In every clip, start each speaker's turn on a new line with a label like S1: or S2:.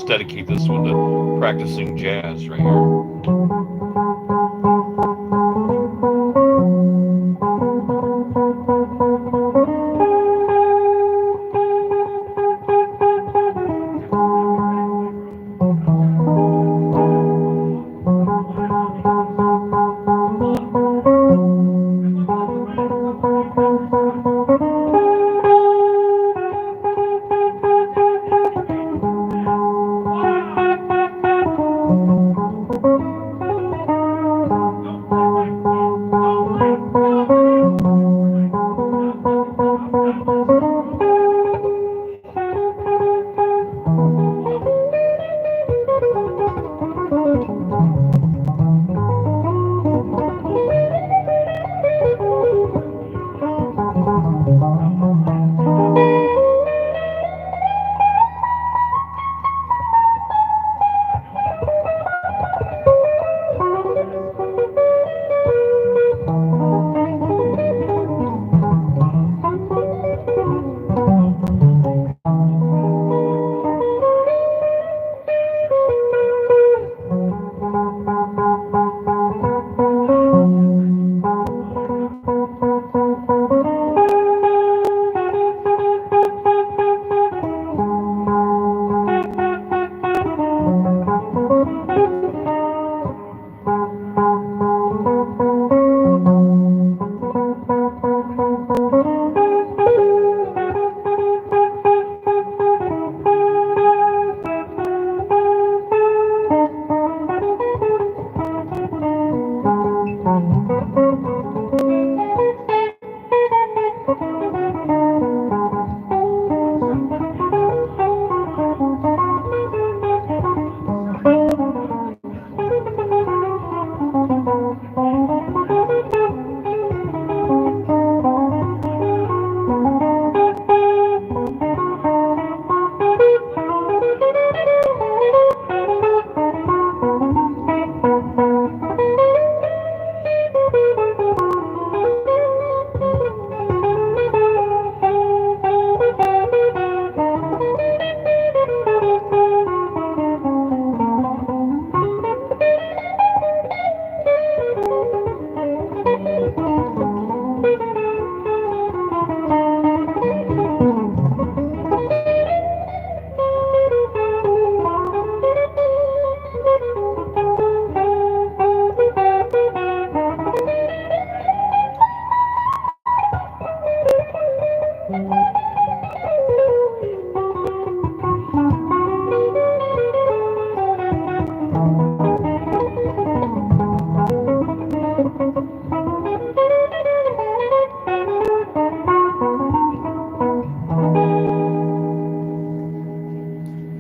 S1: Dedicate this one to practicing jazz right here.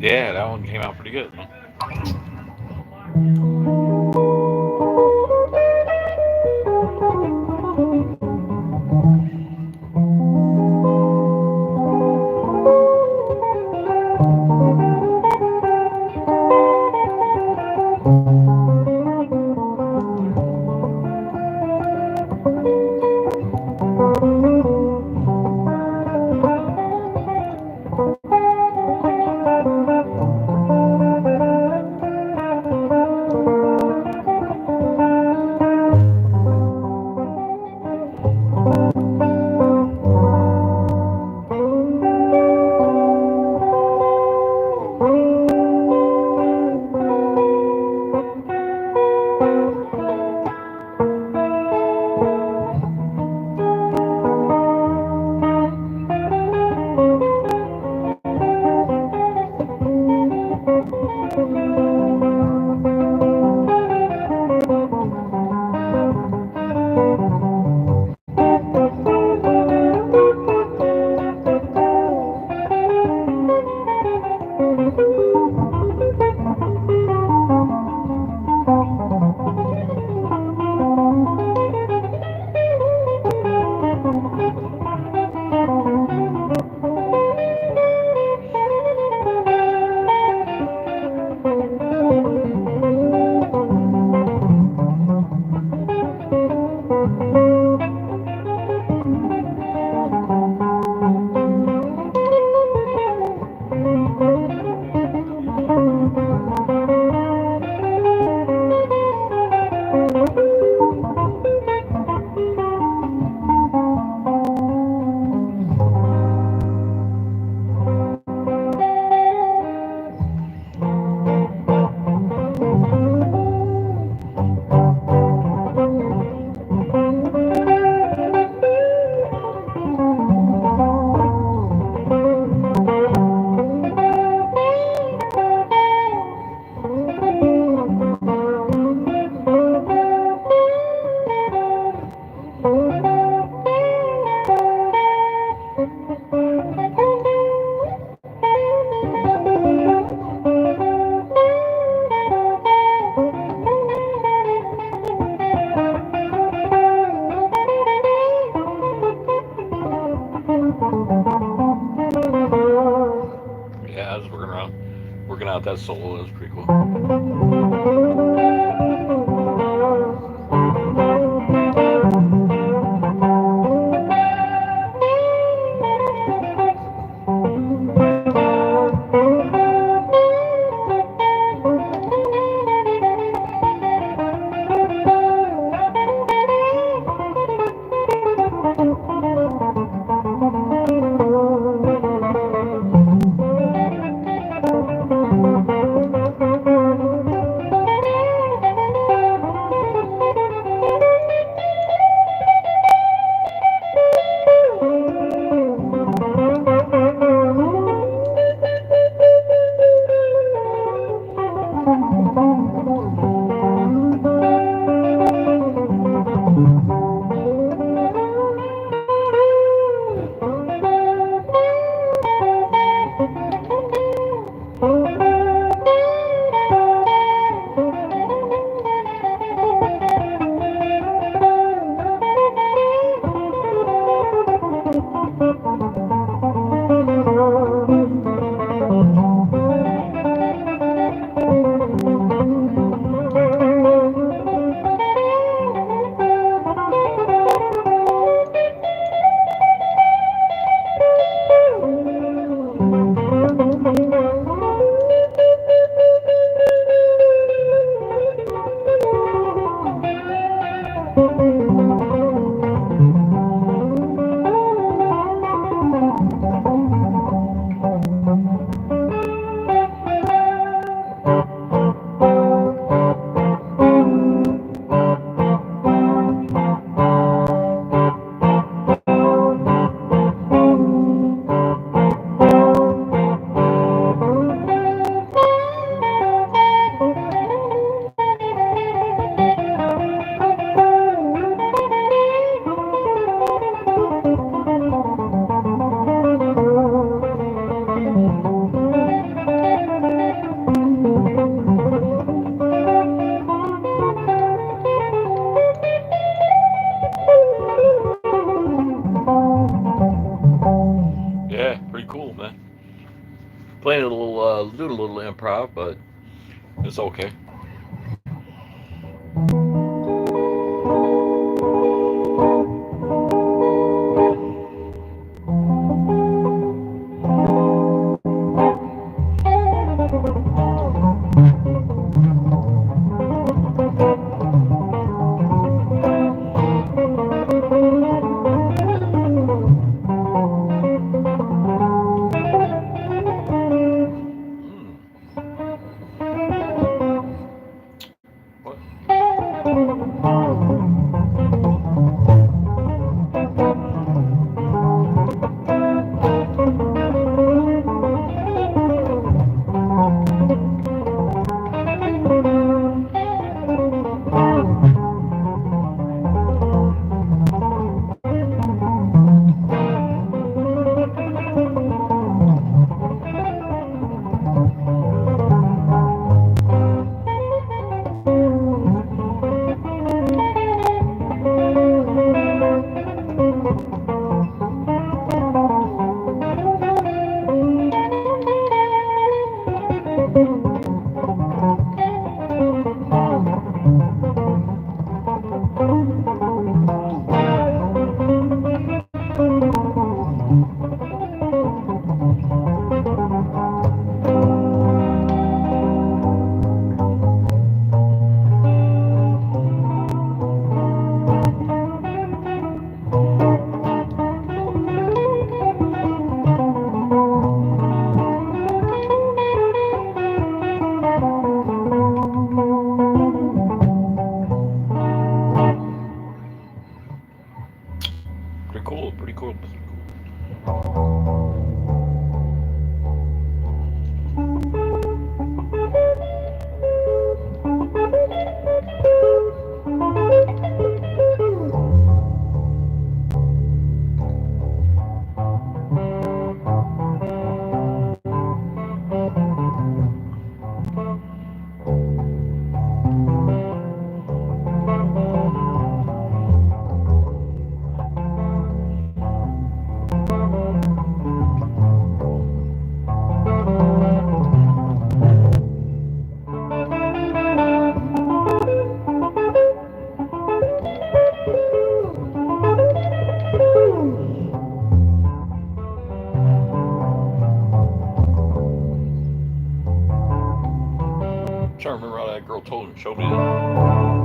S1: Yeah, that one came out pretty good. out that solo. That was pretty cool. Yeah, pretty cool, man. Playing a little, doing a little improv, but it's okay. Hmm. What? Pretty cool, pretty cool. Carl showed me that.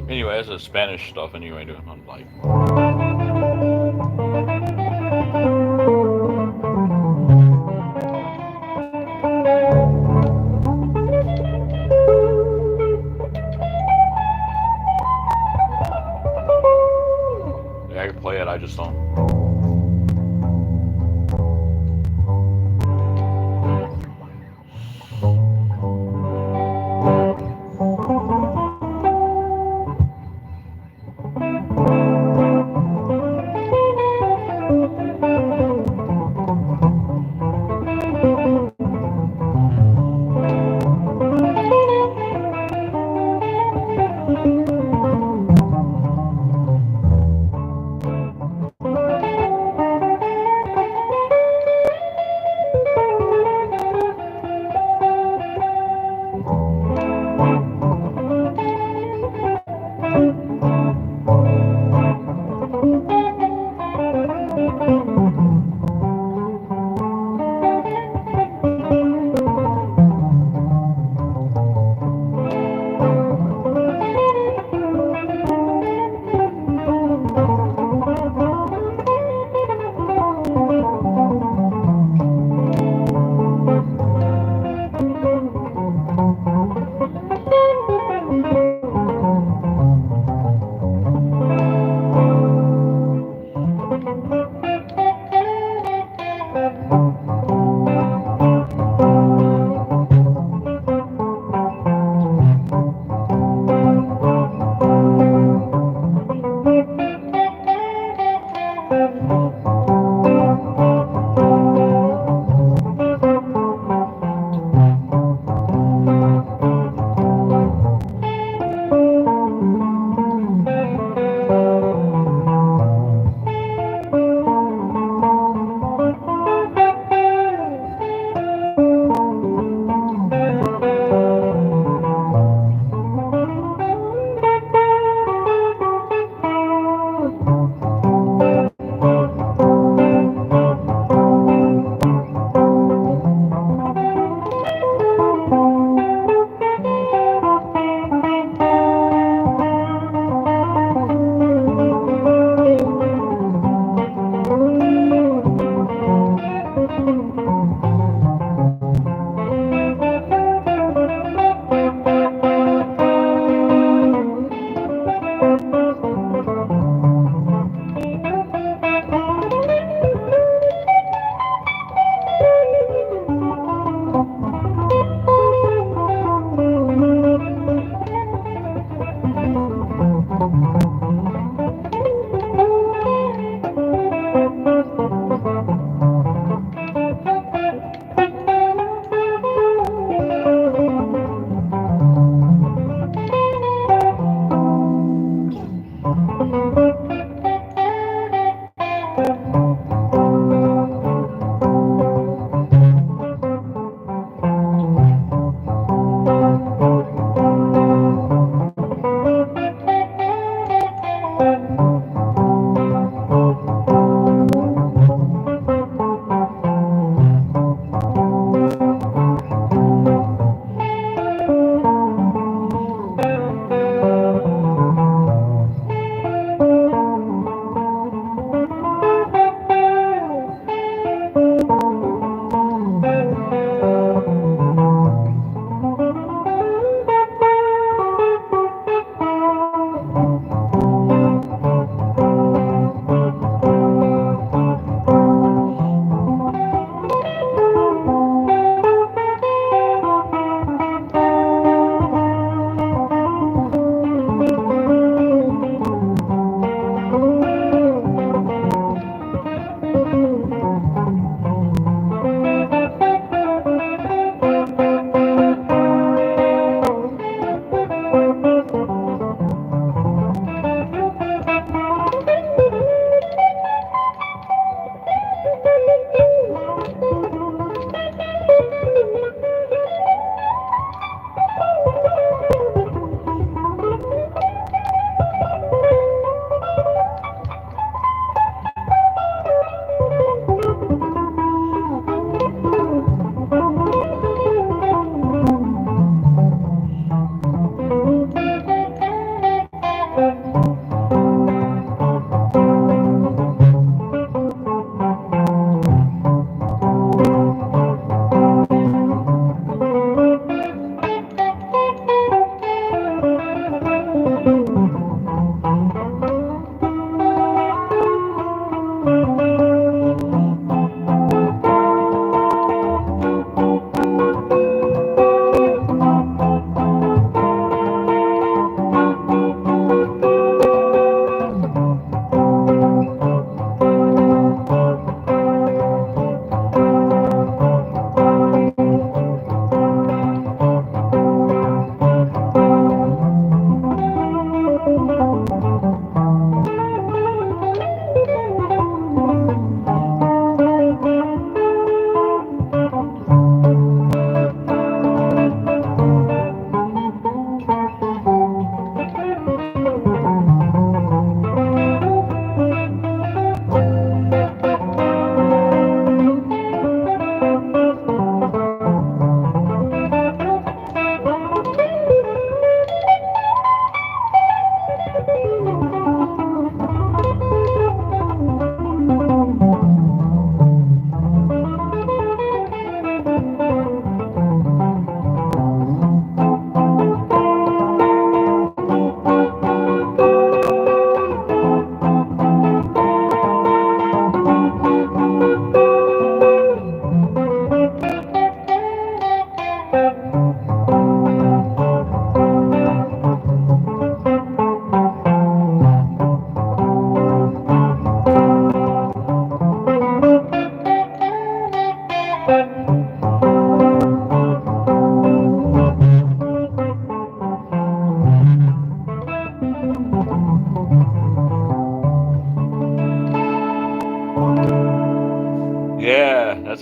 S1: Anyway, that's the Spanish stuff anyway, doing I'm like. Yeah, I can play it, I just don't.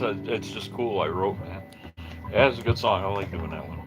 S1: it's just cool. I wrote, man. Yeah, it's a good song. I like doing that one.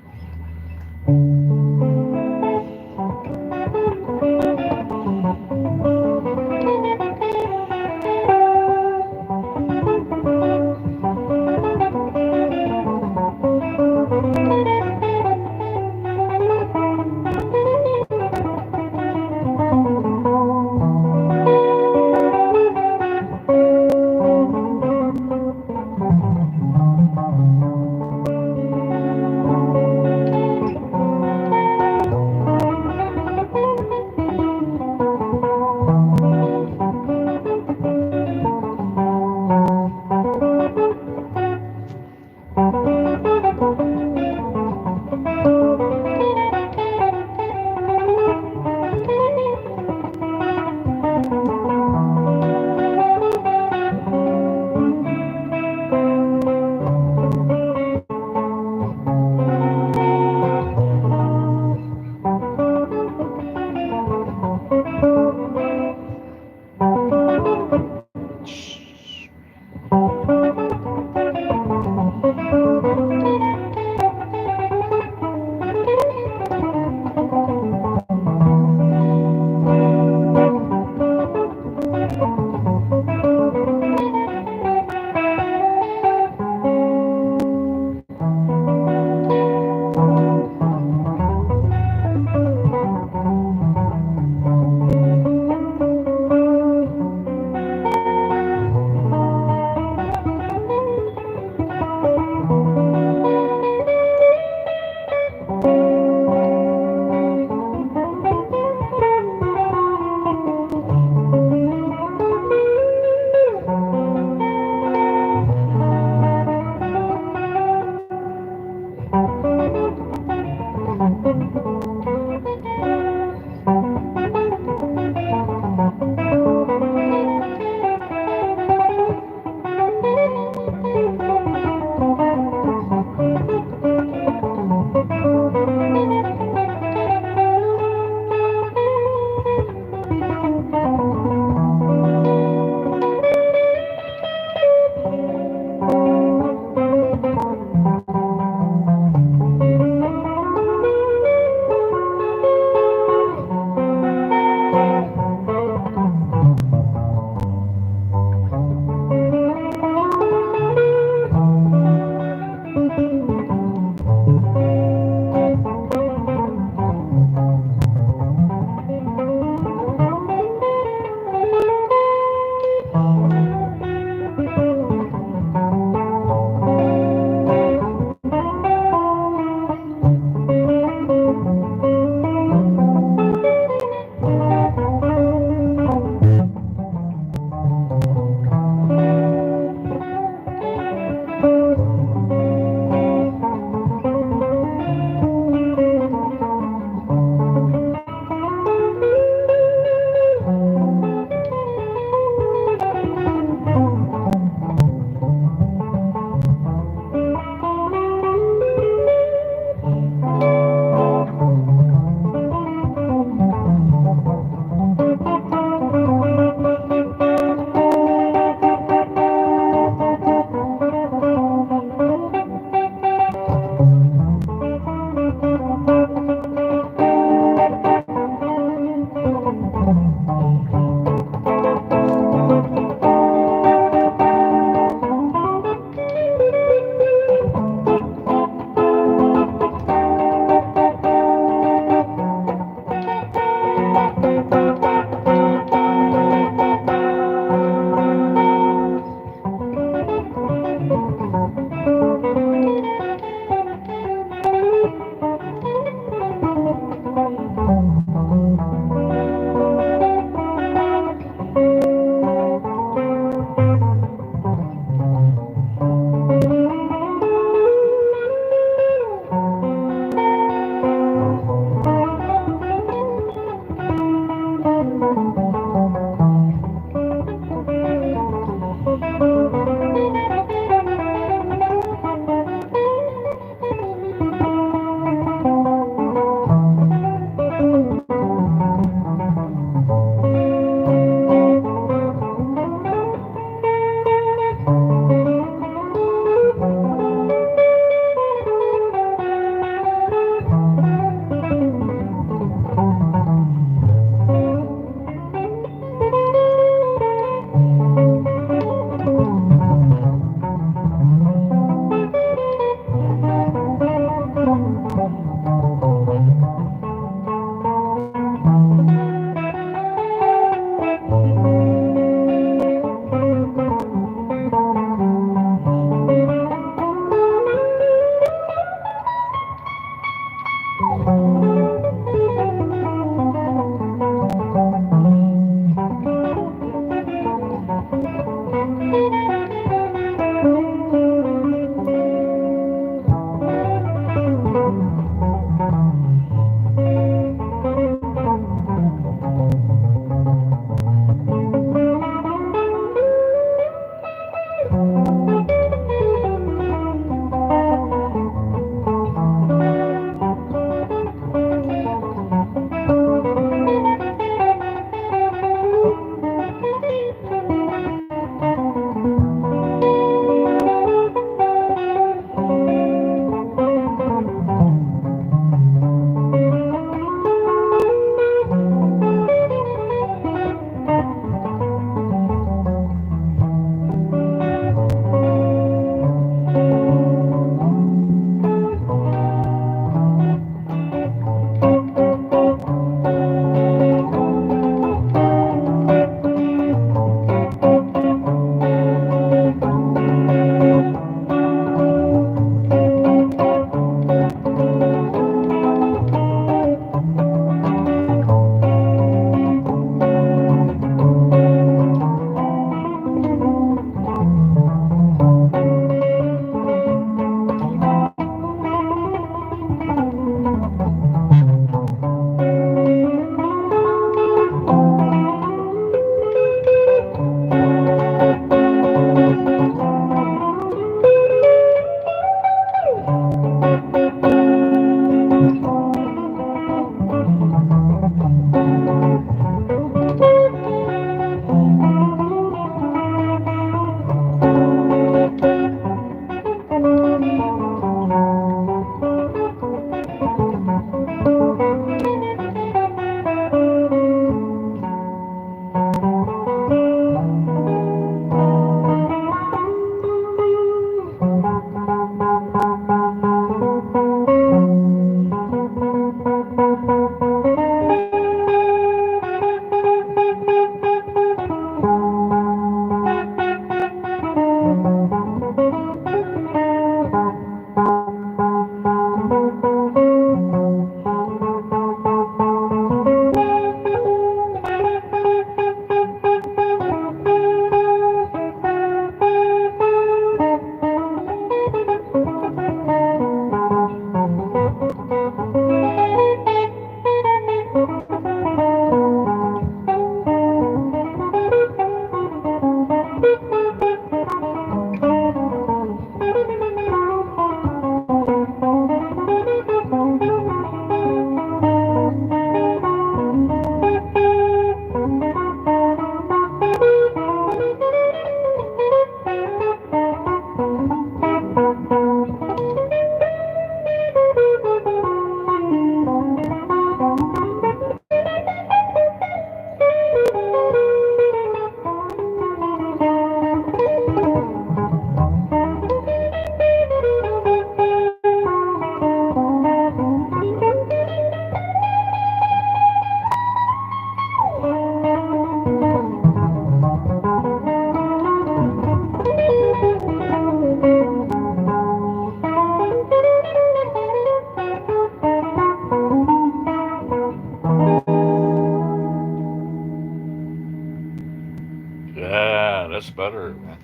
S1: that's better, man.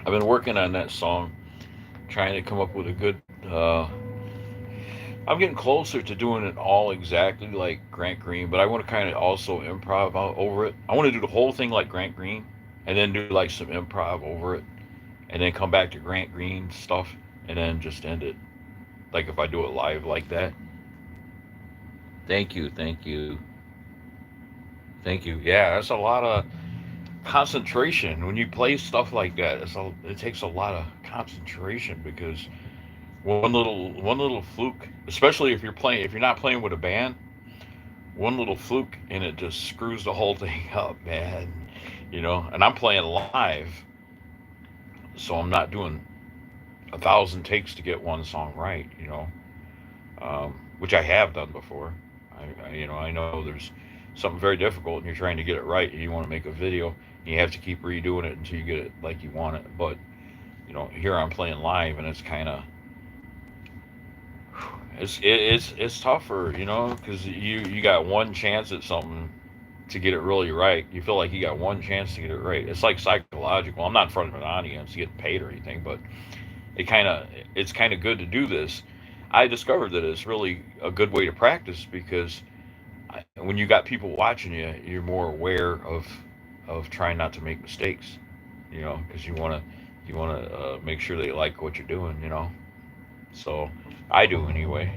S1: I've been working on that song, trying to come up with a good. I'm getting closer to doing it all exactly like Grant Green, but I want to kind of also improv out over it. I want to do the whole thing like Grant Green, and then do like some improv over it, and then come back to Grant Green stuff, and then just end it. Like if I do it live like that. Thank you, thank you, thank you. Yeah, that's a lot of concentration when you play stuff like that. It takes a lot of concentration because one little fluke, especially if you're not playing with a band, one little fluke and it just screws the whole thing up, man. And I'm playing live, so I'm not doing 1,000 takes to get one song right. Which I have done before. I know there's something very difficult and you're trying to get it right and you want to make a video and you have to keep redoing it until you get it like you want it. But here I'm playing live and it's kind of it's tougher, because you got one chance at something to get it really right. You feel like you got one chance to get it right. It's like psychological. I'm not in front of an audience getting paid or anything, but it's kind of good to do this. I discovered that it's really a good way to practice because when you got people watching you, you're more aware of trying not to make mistakes. Because you want to make sure they like what you're doing. So I do anyway.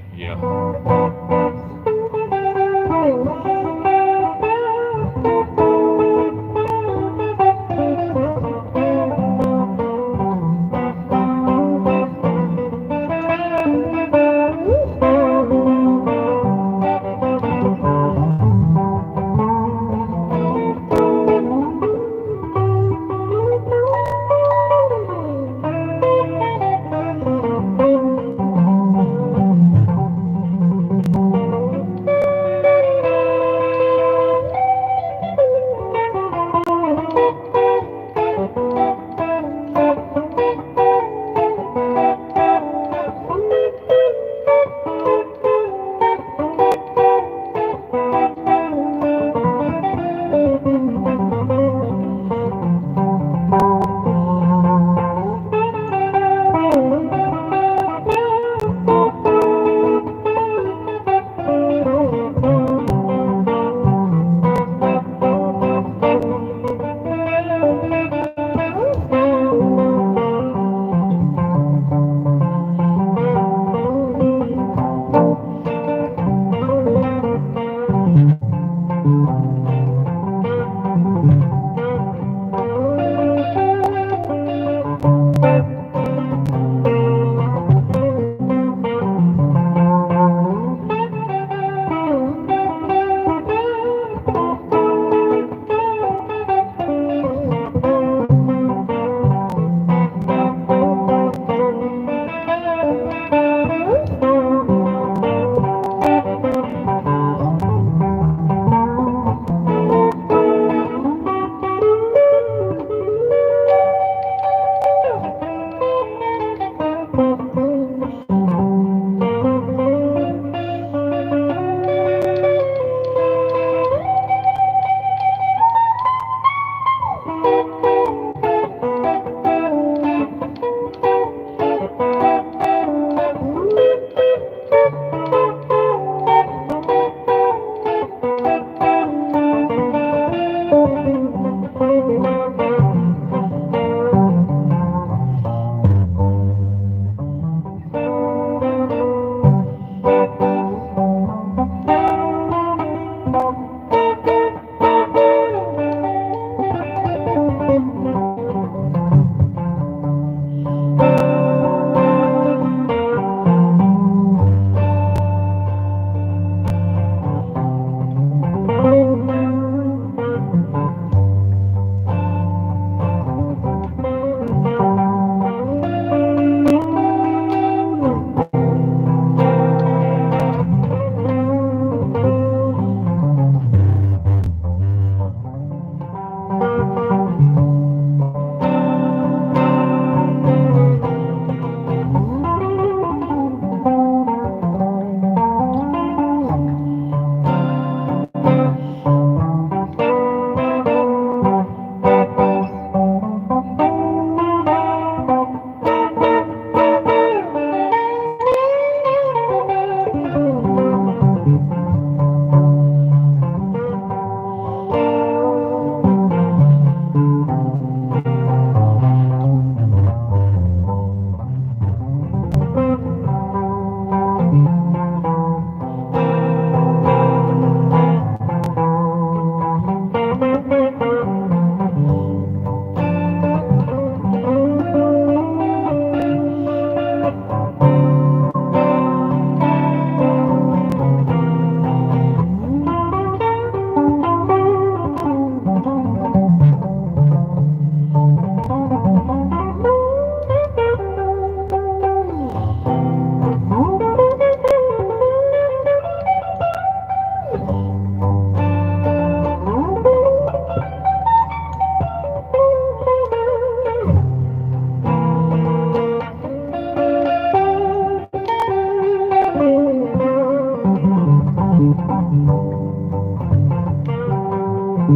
S1: The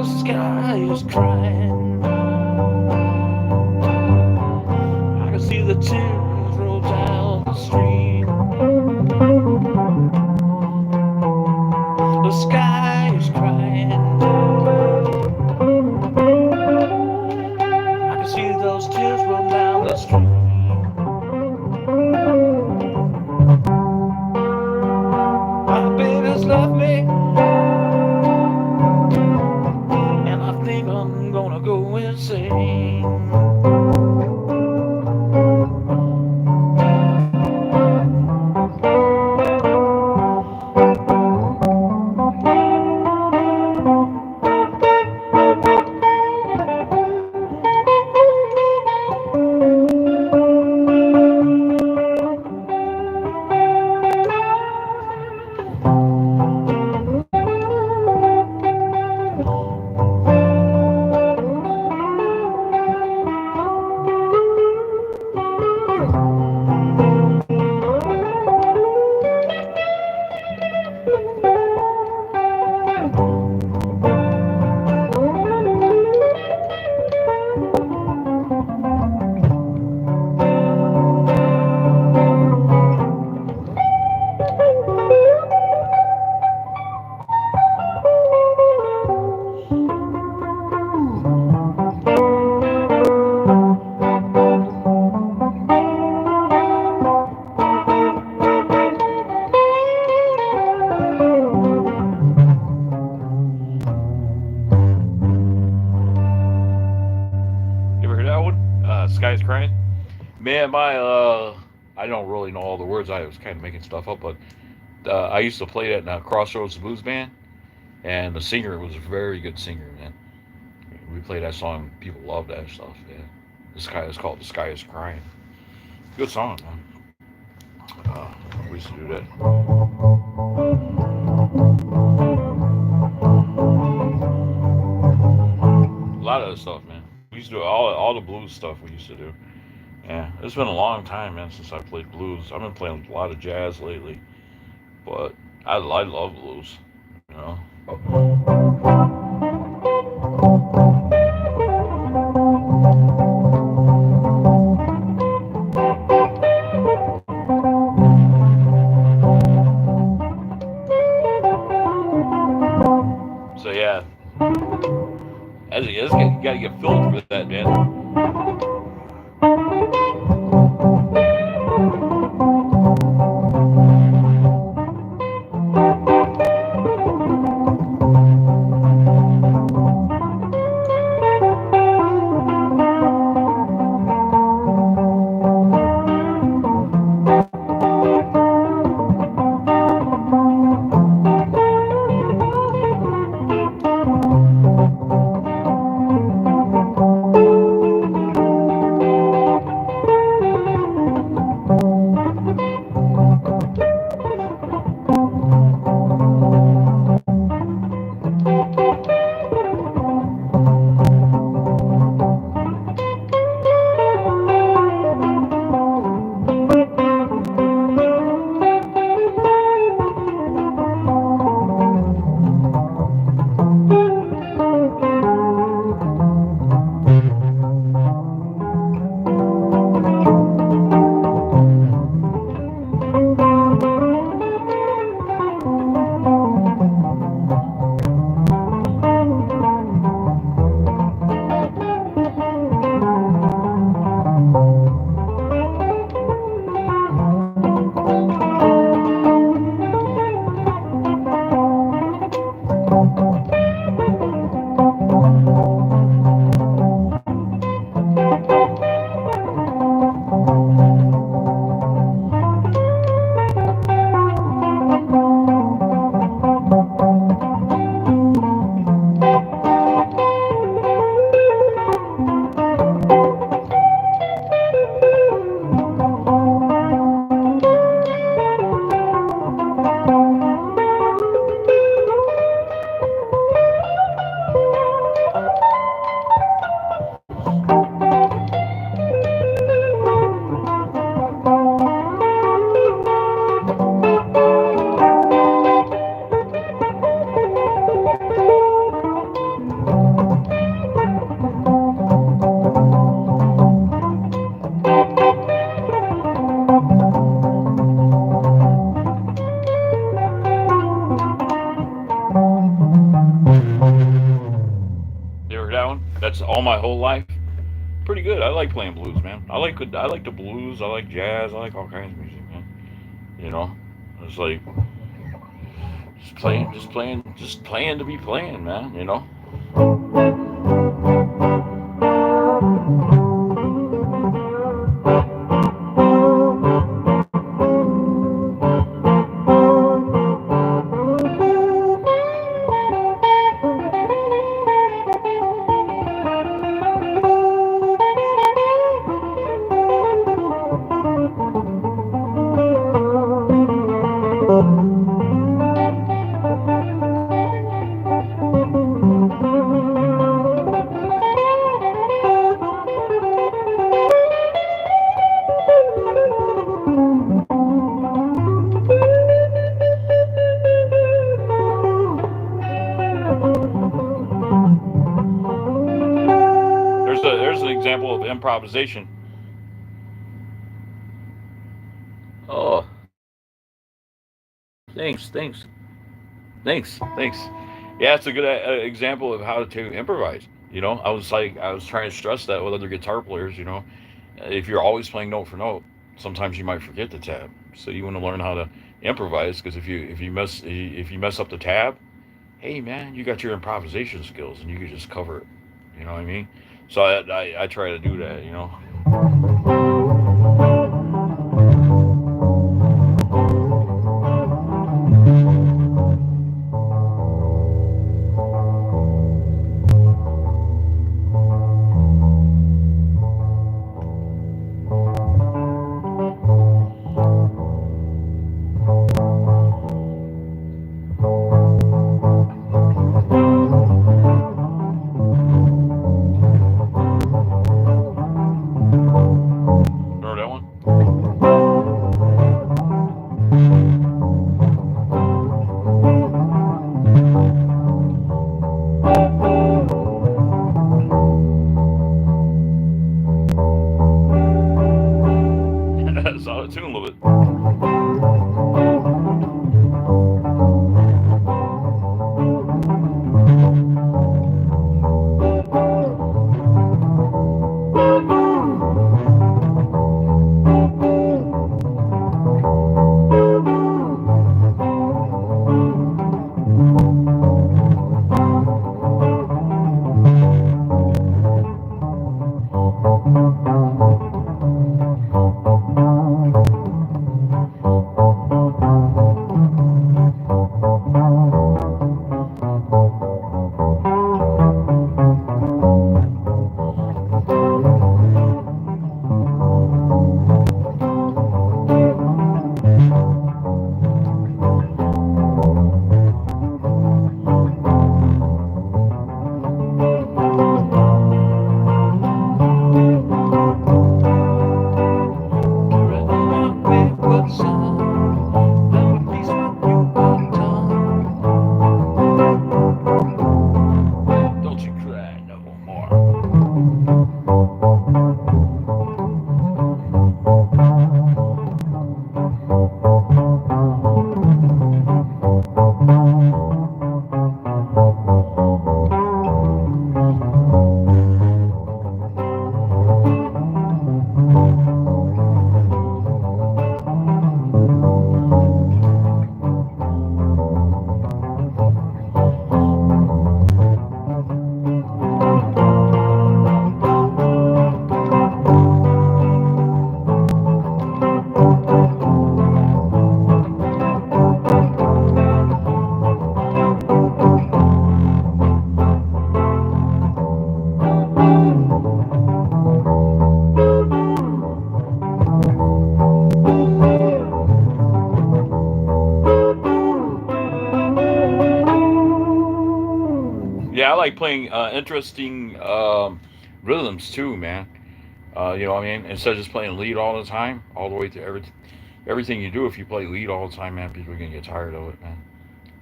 S1: sky is crying. I can see the tears roll down the stream. The sky is crying. I can see those tears roll down the stream. My baby's left me, and I think I'm gonna go insane. You ever heard that one? Sky's Crying? Man, I don't really know all the words. I was kind of making stuff up, but I used to play that in a Crossroads Blues band, and the singer was a very good singer, man. We played that song. People love that stuff, man. The sky is called "The Sky Is Crying." Good song, man. We used to do that. A lot of that stuff, man. We used to do all the blues stuff we used to do. Yeah, it's been a long time, man, since I played blues. I've been playing a lot of jazz lately, but I love blues. You know. So yeah, you gotta get filled with that, man. That's all my whole life. Pretty good. I like playing blues, man. I like the blues. I like jazz. I like all kinds of music, man. You know, it's like just playing to be playing, man. You know. There's an example of improvisation. Oh, thanks. Yeah, it's a good example of how to improvise. I was trying to stress that with other guitar players. If you're always playing note for note, sometimes you might forget the tab. So you want to learn how to improvise because if you mess up the tab, hey man, you got your improvisation skills and you can just cover it. You know what I mean? So I try to do that. Remember that one? That's out of tune a little bit. Don't you cry no more. Yeah, I like playing interesting rhythms too, man. You know what I mean? Instead of just playing lead all the time, all the way to everything you do. If you play lead all the time, man, people are gonna get tired of it, man.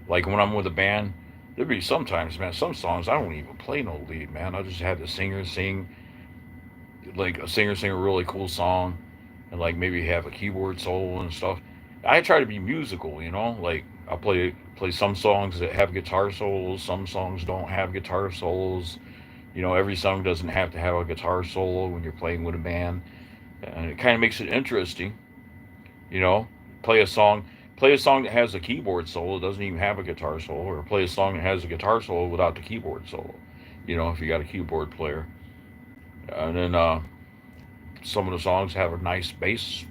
S1: Like when I'm with a band, there'd be sometimes, man, some songs I don't even play no lead, man. I just have the singer sing, like a singer sing a really cool song, and like maybe have a keyboard solo and stuff. I try to be musical, Like I play some songs that have guitar solos, some songs don't have guitar solos, Every song doesn't have to have a guitar solo when you're playing with a band, and it kind of makes it interesting. You know, play a song, play a song that has a keyboard solo, doesn't even have a guitar solo, or play a song that has a guitar solo without the keyboard solo. If you got a keyboard player, and then some of the songs have a nice bass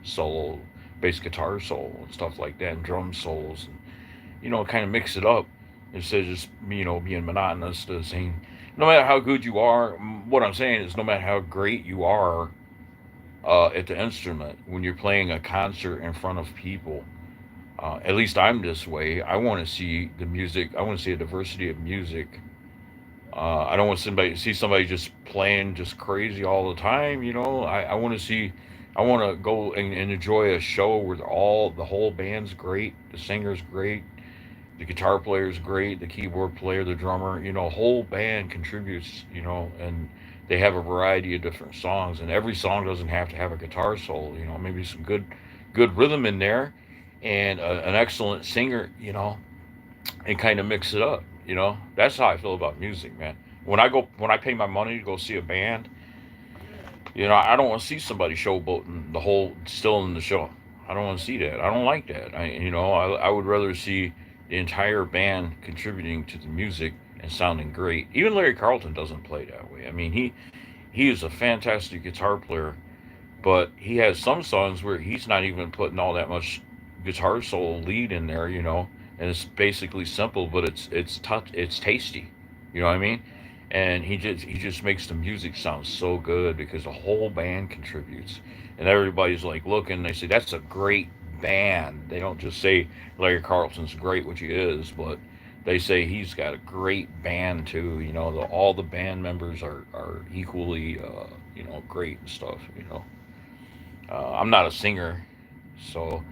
S1: solo, bass guitar solo, and stuff like that, and drum solos, and kind of mix it up instead of just being monotonous to sing. No matter how good you are, what I'm saying is, no matter how great you are at the instrument, when you're playing a concert in front of people, at least I'm this way. I want to see the music. I want to see a diversity of music. I don't want somebody see somebody just playing just crazy all the time. I want to see. I want to go and enjoy a show where the whole band's great, the singer's great, the guitar player's great, the keyboard player, the drummer. Whole band contributes. And they have a variety of different songs, and every song doesn't have to have a guitar solo. Maybe some good rhythm in there, and an excellent singer. And kind of mix it up. That's how I feel about music, man. When I pay my money to go see a band, I don't want to see somebody showboating the whole still in the show. I don't want to see that. I don't like that. I would rather see the entire band contributing to the music and sounding great. Even Larry Carlton doesn't play that way. I mean, he is a fantastic guitar player, but he has some songs where he's not even putting all that much guitar solo lead in there, and it's basically simple, but it's tasty. You know what I mean? And he just makes the music sound so good because the whole band contributes, and everybody's like looking. They say that's a great band. They don't just say Larry Carlton's great, which he is, but they say he's got a great band too. All the band members are equally great and stuff. I'm not a singer, so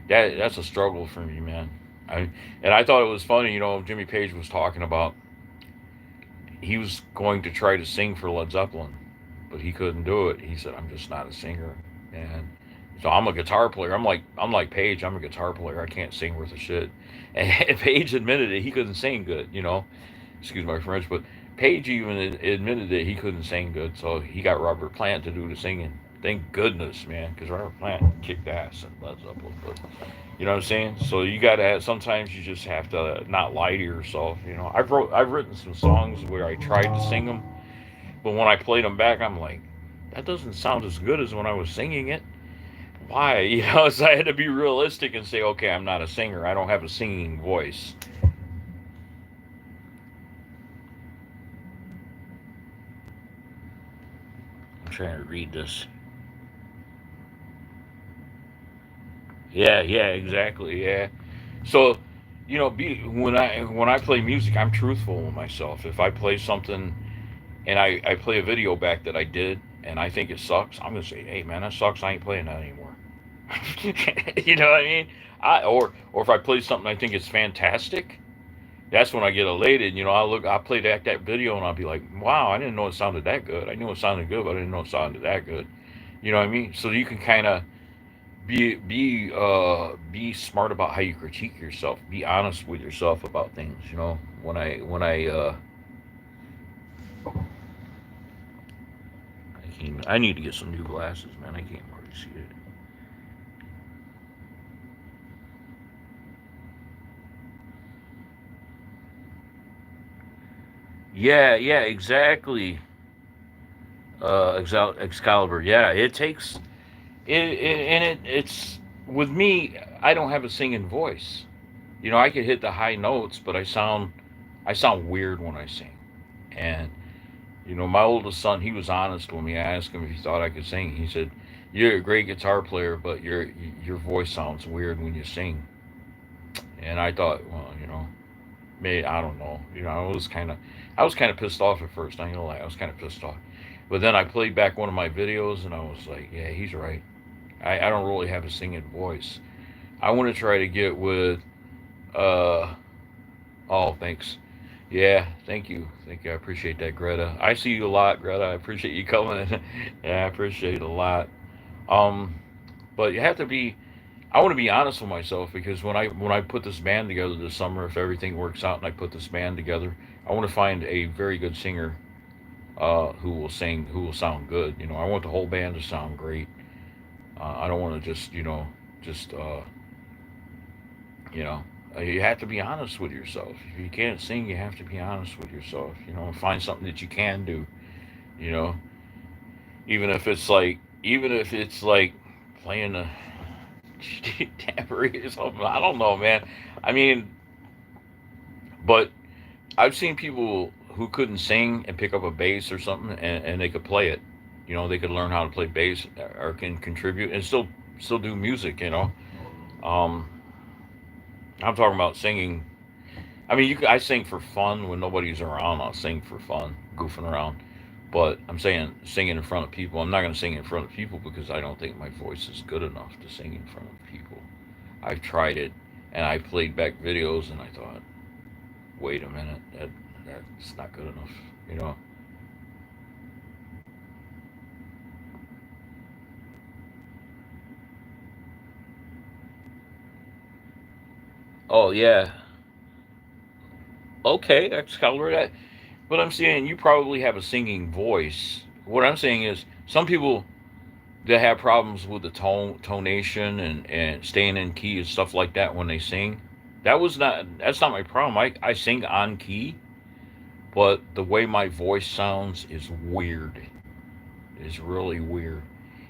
S1: that's a struggle for me, man. And I thought it was funny. Jimmy Page was talking about he was going to try to sing for Led Zeppelin, but he couldn't do it. He said, "I'm just not a singer." And so I'm a guitar player. I'm like Page. I'm a guitar player. I can't sing worth a shit. And Page admitted it. He couldn't sing good. Excuse my French, but Page even admitted that he couldn't sing good. So he got Robert Plant to do the singing. Thank goodness, man, because Robert Plant kicked ass and Led Zeppelin. But you know what I'm saying? So you got to. Sometimes you just have to not lie to yourself. I've written some songs where I tried to sing them, but when I played them back, I'm like, that doesn't sound as good as when I was singing it. Why? So I had to be realistic and say, okay, I'm not a singer. I don't have a singing voice. I'm trying to read this. Yeah, exactly. Yeah. So, when I play music, I'm truthful with myself. If I play something and I play a video back that I did and I think it sucks, I'm gonna say, hey man, that sucks. I ain't playing that anymore. You know what I mean? Or if I play something I think it's fantastic, that's when I get elated. I play that video and I'll be like, wow, I didn't know it sounded that good. I knew it sounded good, but I didn't know it sounded that good. You know what I mean? So you can kind of be smart about how you critique yourself. Be honest with yourself about things. I need to get some new glasses, man. I can't hardly see it. Yeah, exactly. Excalibur. Yeah, it takes it's with me. I don't have a singing voice. I could hit the high notes, but I sound weird when I sing. And my oldest son, he was honest with me. I asked him if he thought I could sing. He said, "You're a great guitar player, but your voice sounds weird when you sing." And I thought, well, maybe I don't know. I was kind of pissed off at first. I ain't gonna lie, I was kind of pissed off. But then I played back one of my videos, and I was like, yeah, he's right. I don't really have a singing voice. I want to try to get with. Uh, oh, thanks. Yeah, thank you. I appreciate that, Greta. I see you a lot, Greta. I appreciate you coming. Yeah, I appreciate it a lot. Um, but you have to be. I want to be honest with myself because when I put this band together this summer, if everything works out and I put this band together, I want to find a very good singer who will sing, who will sound good. I want the whole band to sound great. I don't want to just, just, you know, you have to be honest with yourself. If you can't sing, you have to be honest with yourself, and find something that you can do, you know, even if it's like playing a tambourine or something. I don't know, man. I mean, but I've seen people who couldn't sing and pick up a bass or something, and they could play it. They could learn how to play bass or can contribute and still do music. Um, I'm talking about singing. I mean, I sing for fun when nobody's around. I'll sing for fun, goofing around. But I'm saying singing in front of people. I'm not going to sing in front of people because I don't think my voice is good enough to sing in front of people. I've tried it, and I played back videos, and I thought, wait a minute, that's not good enough. You know. Oh yeah. Okay, that's color that. But I'm saying you probably have a singing voice. What I'm saying is some people that have problems with the tonation and staying in key and stuff like that when they sing. That's not my problem. I sing on key, but the way my voice sounds is weird. It's really weird.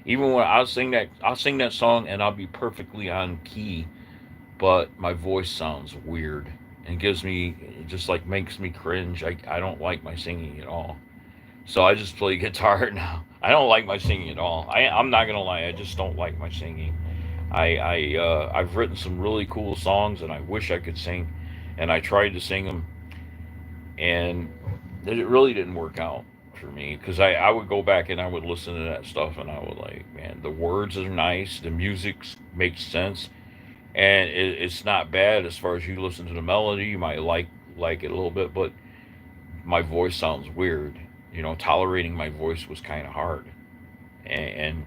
S1: Even when I'll sing that song and I'll be perfectly on key, but my voice sounds weird and gives me just like makes me cringe. I don't like my singing at all. So I just play guitar now. I don't like my singing at all. I'm not gonna lie. I just don't like my singing. I've written some really cool songs and I wish I could sing, and I tried to sing them, and it really didn't work out for me because I would go back and I would listen to that stuff and I would like, man, the words are nice, the music makes sense, and it's not bad as far as you listen to the melody. You might like it a little bit, but my voice sounds weird. Tolerating my voice was kind of hard, and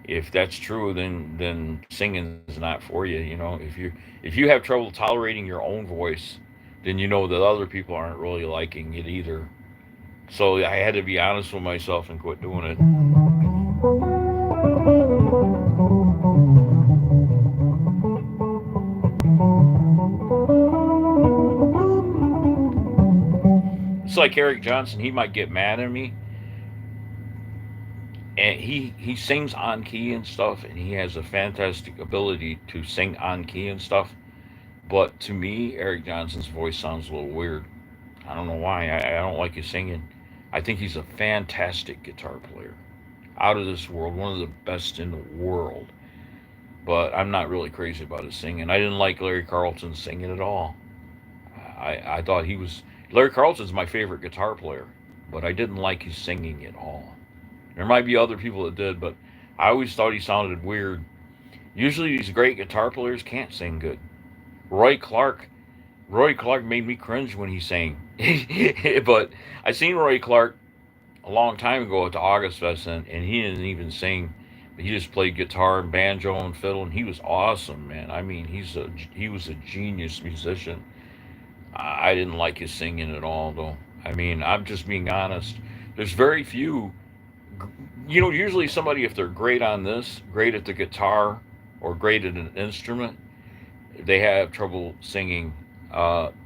S1: if that's true, then singing is not for you. If you have trouble tolerating your own voice, then you know that other people aren't really liking it either. So I had to be honest with myself and quit doing it. It's like Eric Johnson. He might get mad at me, and he sings on key and stuff, and he has a fantastic ability to sing on key and stuff. But to me, Eric Johnson's voice sounds a little weird. I don't know why. I don't like his singing. I think he's a fantastic guitar player, out of this world, one of the best in the world. But I'm not really crazy about his singing. I didn't like Larry Carlton's singing at all. I thought he was Larry Carlton's my favorite guitar player, but I didn't like his singing at all. There might be other people that did, but I always thought he sounded weird. Usually these great guitar players can't sing good. Roy Clark, Roy Clark made me cringe when he sang. But I seen Roy Clark a long time ago at the August Fest, and he didn't even sing. He just played guitar and banjo and fiddle, and he was awesome, man. I mean, he was a genius musician. I didn't like his singing at all, though. I mean, I'm just being honest. There's very few. Usually somebody, if they're great on this, great at the guitar, or great at an instrument, they have trouble singing.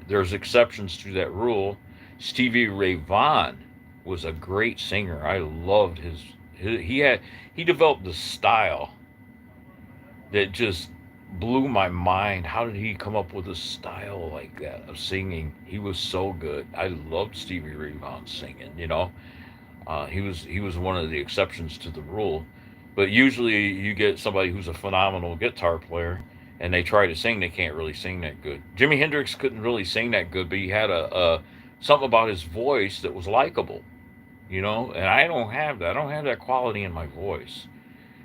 S1: There's exceptions to that rule. Stevie Ray Vaughan was a great singer. I loved he developed a style that just blew my mind. How did he come up with a style like that of singing? He was so good. I loved Stevie Ray Vaughan singing. He was one of the exceptions to the rule. But usually you get somebody who's a phenomenal guitar player and they try to sing, they can't really sing that good. Jimi Hendrix couldn't really sing that good, but he had a something about his voice that was likable. And I don't have that. I don't have that quality in my voice.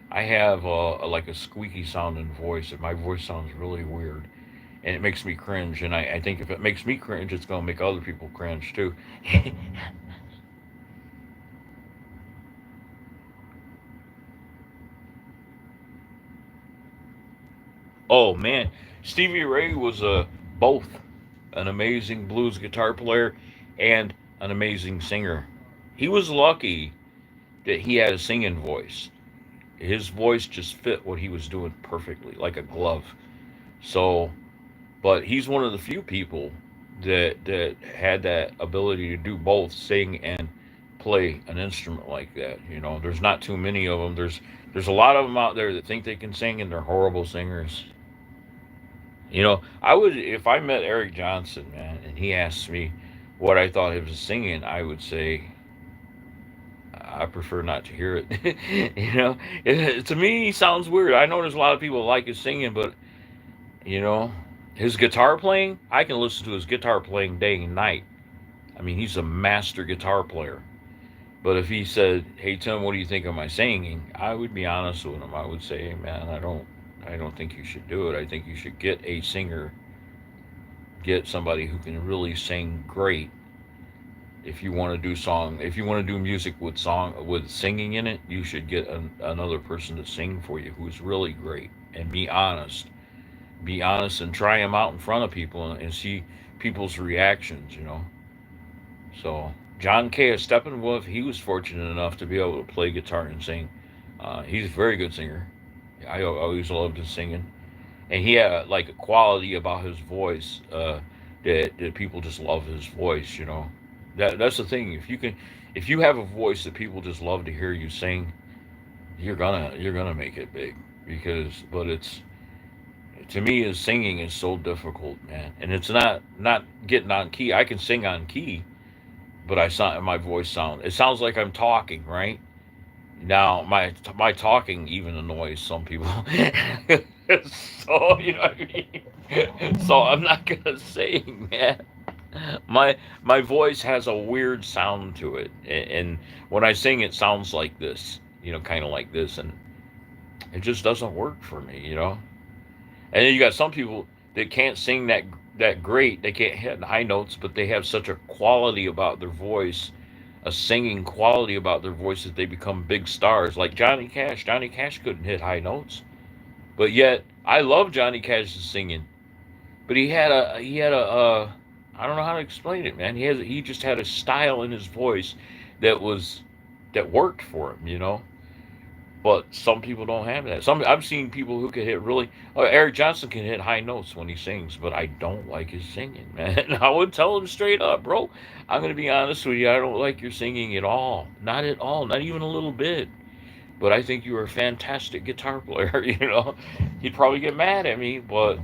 S1: I have like a squeaky sounding voice, and my voice sounds really weird, and it makes me cringe. And I think if it makes me cringe, it's gonna make other people cringe too. Oh man, Stevie Ray was both an amazing blues guitar player and an amazing singer. He was lucky that he had a singing voice. His voice just fit what he was doing perfectly, like a glove. So, but he's one of the few people that had that ability to do both, sing and play an instrument like that. You know, there's not too many of them. There's a lot of them out there that think they can sing and they're horrible singers. You know, I would, if I met Eric Johnson, man, and he asked me what I thought of his singing, I would say I prefer not to hear it. You know, to me, he sounds weird. I know there's a lot of people that like his singing, but you know, his guitar playing, I can listen to his guitar playing day and night. I mean, he's a master guitar player. But if he said, "Hey Tim, what do you think of my singing?" I would be honest with him. I would say, "Hey, man, I don't think you should do it. I think you should get a singer, get somebody who can really sing great. If you want to do song, if you want to do music with song with singing in it, you should get another person to sing for you who's really great. And be honest, and try them out in front of people and see people's reactions. You know." So John K. Steppenwolf, he was fortunate enough to be able to play guitar and sing. He's a very good singer. I always loved his singing, and he had like a quality about his voice that people just love his voice. You know, that's the thing. If you have a voice that people just love to hear you sing, you're gonna make it big. Because, but it's to me, is singing is so difficult, man, and it's not getting on key. I can sing on key, but I sound my voice sound it sounds like I'm talking, right? Now my talking even annoys some people. So you know what I mean? So I'm not gonna sing, man. My voice has a weird sound to it, and when I sing it sounds like this, you know, kind of like this, and it just doesn't work for me, you know. And then you got some people that can't sing that great. They can't hit high notes, but they have such a quality about their voice, a singing quality about their voice that they become big stars. Like Johnny Cash. Johnny Cash couldn't hit high notes, but yet I love Johnny Cash's singing. But he had a I don't know how to explain it, man. He just had a style in his voice that was that worked for him, you know. But some people don't have that. Some I've seen people who can hit really. Eric Johnson can hit high notes when he sings, but I don't like his singing, man. I would tell him straight up, bro. I'm gonna be honest with you. I don't like your singing at all. Not at all. Not even a little bit. But I think you're a fantastic guitar player. You know, he'd probably get mad at me, but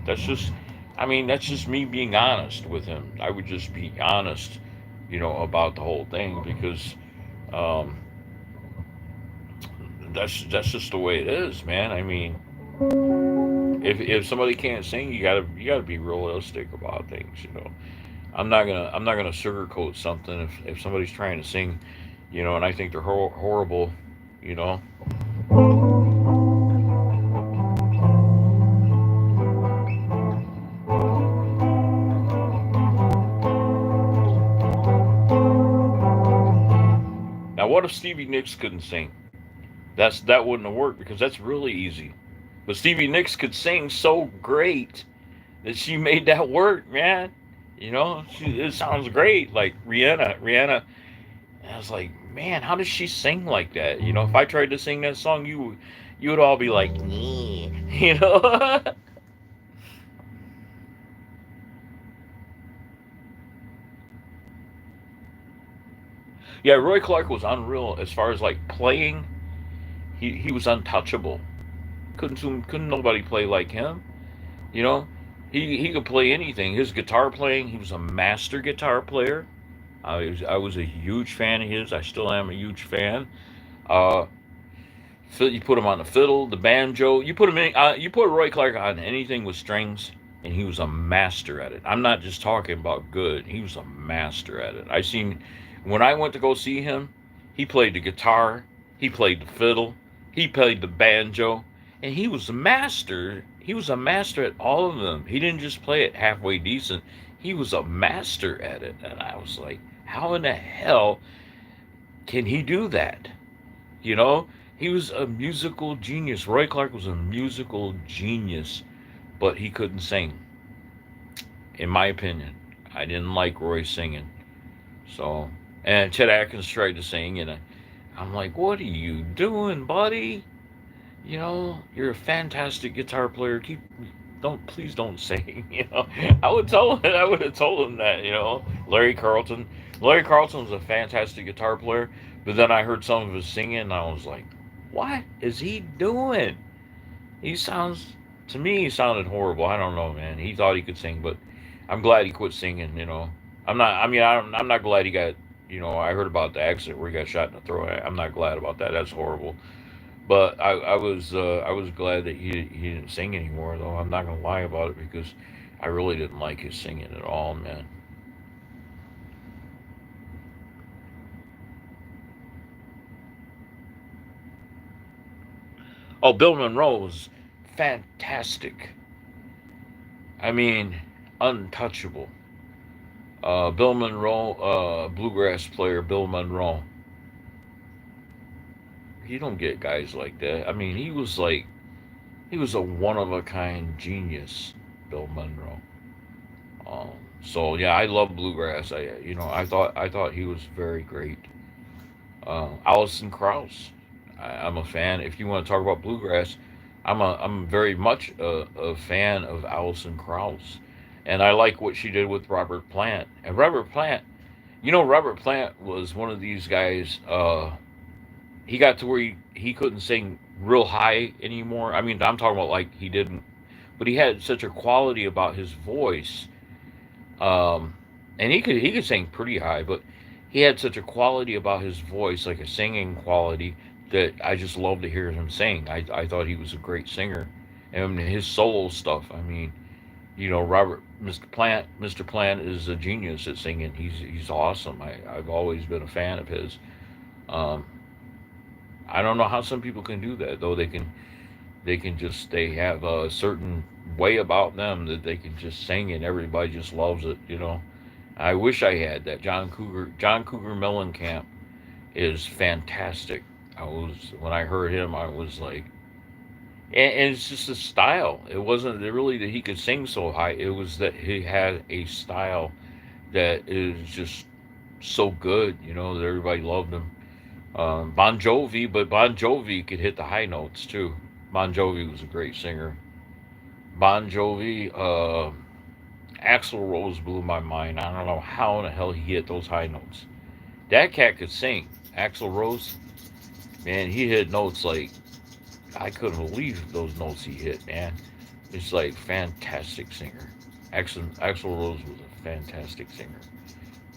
S1: that's just. I mean, that's just me being honest with him. I would just be honest, you know, about the whole thing because. Um, that's just the way it is, man. I mean, if somebody can't sing, you gotta be realistic about things. You know, I'm not gonna sugarcoat something if somebody's trying to sing, you know, and I think they're horrible, you know. Now, what if Stevie Nicks couldn't sing? That wouldn't have worked because that's really easy. But Stevie Nicks could sing so great that she made that work, man. You know, it sounds great. Like Rihanna. I was like, man, how does she sing like that? You know, if I tried to sing that song, you would all be like, "Nee," you know. Yeah, Roy Clark was unreal as far as like playing. He was untouchable. Couldn't nobody play like him. You know, he could play anything. His guitar playing, he was a master guitar player. I was a huge fan of his. I still am a huge fan. Uh, you put him on the fiddle, the banjo. You put him in. You put Roy Clark on anything with strings, and he was a master at it. I'm not just talking about good. He was a master at it. I seen when I went to go see him, he played the guitar, he played the fiddle, he played the banjo, and he was a master. He was a master at all of them. He didn't just play it halfway decent. He was a master at it, and I was like, how in the hell can he do that? You know, he was a musical genius. Roy Clark was a musical genius, but he couldn't sing, in my opinion. I didn't like Roy singing. So, And Chet Atkins tried to sing, and I'm like, "What are you doing, buddy? You know, you're a fantastic guitar player. Don't please don't sing." You know, I would have told him that. You know, Larry Carlton was a fantastic guitar player, but then I heard some of his singing, and I was like, "What is he doing?" He sounds to me he sounded horrible. I don't know, man. He thought he could sing, but I'm glad he quit singing. You know, I'm not. I mean, I'm not glad he got. You know, I heard about the accident where he got shot in the throat. I'm not glad about that. That's horrible. But I was glad that he didn't sing anymore, though. I'm not gonna lie about it because I really didn't like his singing at all, man. Oh, Bill Monroe was fantastic. I mean, untouchable. Bill Monroe, bluegrass player Bill Monroe. You don't get guys like that. I mean, he was a one of a kind genius, Bill Monroe. Um, so yeah, I love bluegrass. I thought he was very great. Alison Krauss, I'm a fan. If you want to talk about bluegrass, I'm very much a fan of Alison Krauss, and I like what she did with Robert Plant. And Robert Plant, you know, Robert Plant was one of these guys. He got to where he couldn't sing real high anymore. I mean, I'm talking about like he didn't, but he had such a quality about his voice. Um, and he could sing pretty high, but he had such a quality about his voice, like a singing quality, that I just loved to hear him sing. I thought he was a great singer, and his solo stuff. I mean, you know, Mr. Plant is a genius at singing. He's awesome. I've always been a fan of his. Um, I don't know how some people can do that though. They have a certain way about them that they can just sing and everybody just loves it. You know, I wish I had that. John Cougar Mellencamp is fantastic. I was when I heard him, I was like, and it's just a style. It wasn't really that he could sing so high. It was that he had a style that is just so good. You know that everybody loved him. Bon Jovi, but Bon Jovi could hit the high notes too. Bon Jovi was a great singer. Bon Jovi, Axl Rose blew my mind. I don't know how in the hell he hit those high notes. That cat could sing. Axl Rose, man, he hit notes like I couldn't believe those notes he hit, man. It's like fantastic singer. Axl Rose was a fantastic singer.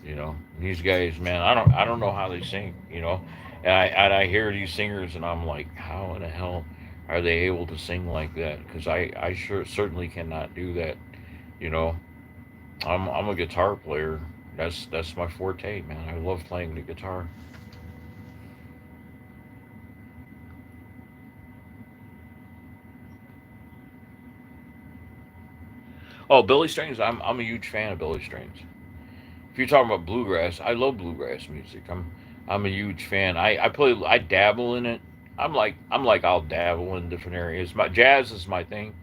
S1: You know, these guys, man, I don't know how they sing. You know, and I hear these singers, and I'm like, how in the hell are they able to sing like that? Because I sure certainly cannot do that. You know, I'm a guitar player. That's my forte, man. I love playing the guitar. Oh, Billy Strings, I'm a huge fan of Billy Strings. If you're talking about bluegrass, I love bluegrass music. I'm a huge fan. I dabble in it. I'm like I'll dabble in different areas. My jazz is my thing,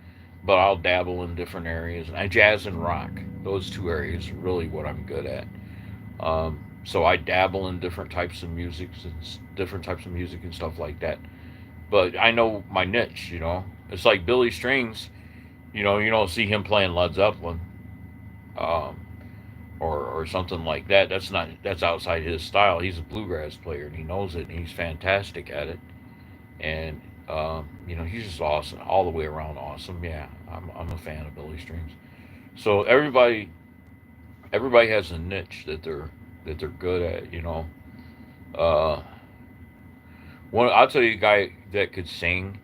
S1: but I'll dabble in different areas. And I jazz and rock. Those two areas are really what I'm good at. So I dabble in different types of music and stuff like that. But I know my niche. You know, it's like Billy Strings. You don't see him playing Led Zeppelin. Um, or something like that. That's outside his style. He's a bluegrass player and he knows it and he's fantastic at it. And he's just awesome, all the way around awesome. Yeah, I'm a fan of Billy Strings. So everybody has a niche that they're good at. Uh, one I'll tell you a guy that could sing.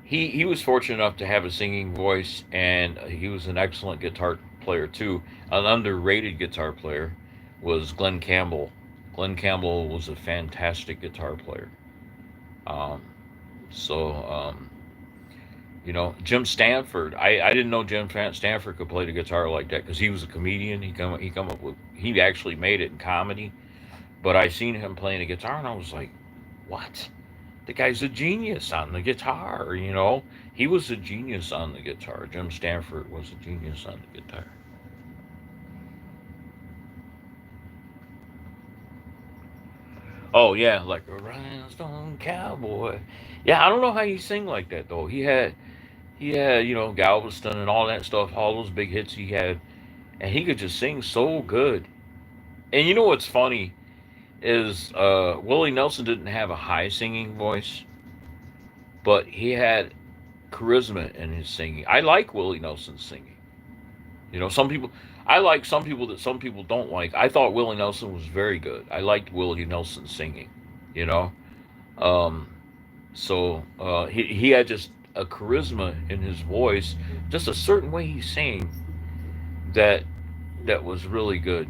S1: He was fortunate enough to have a singing voice, and he was an excellent guitar player too. An underrated guitar player was Glenn Campbell. Glenn Campbell was a fantastic guitar player. Um, so Jim Stanford. I didn't know Stanford could play the guitar like that because he was a comedian. He come up with he actually made it in comedy. But I seen him playing the guitar, and I was like, what? The guy's a genius on the guitar. He was a genius on the guitar. Jim Stanford was a genius on the guitar. Oh yeah, like a rhinestone cowboy. Yeah, I don't know how he sing like that though. He had Galveston and all that stuff, all those big hits he had, and he could just sing so good. And you know what's funny is Willie Nelson didn't have a high singing voice, but he had charisma in his singing. I like Willie Nelson's singing. Some people I like some people that some people don't like. I thought Willie Nelson was very good. I liked Willie Nelson singing. You know, um, he had just a charisma in his voice, just a certain way he sang that that was really good.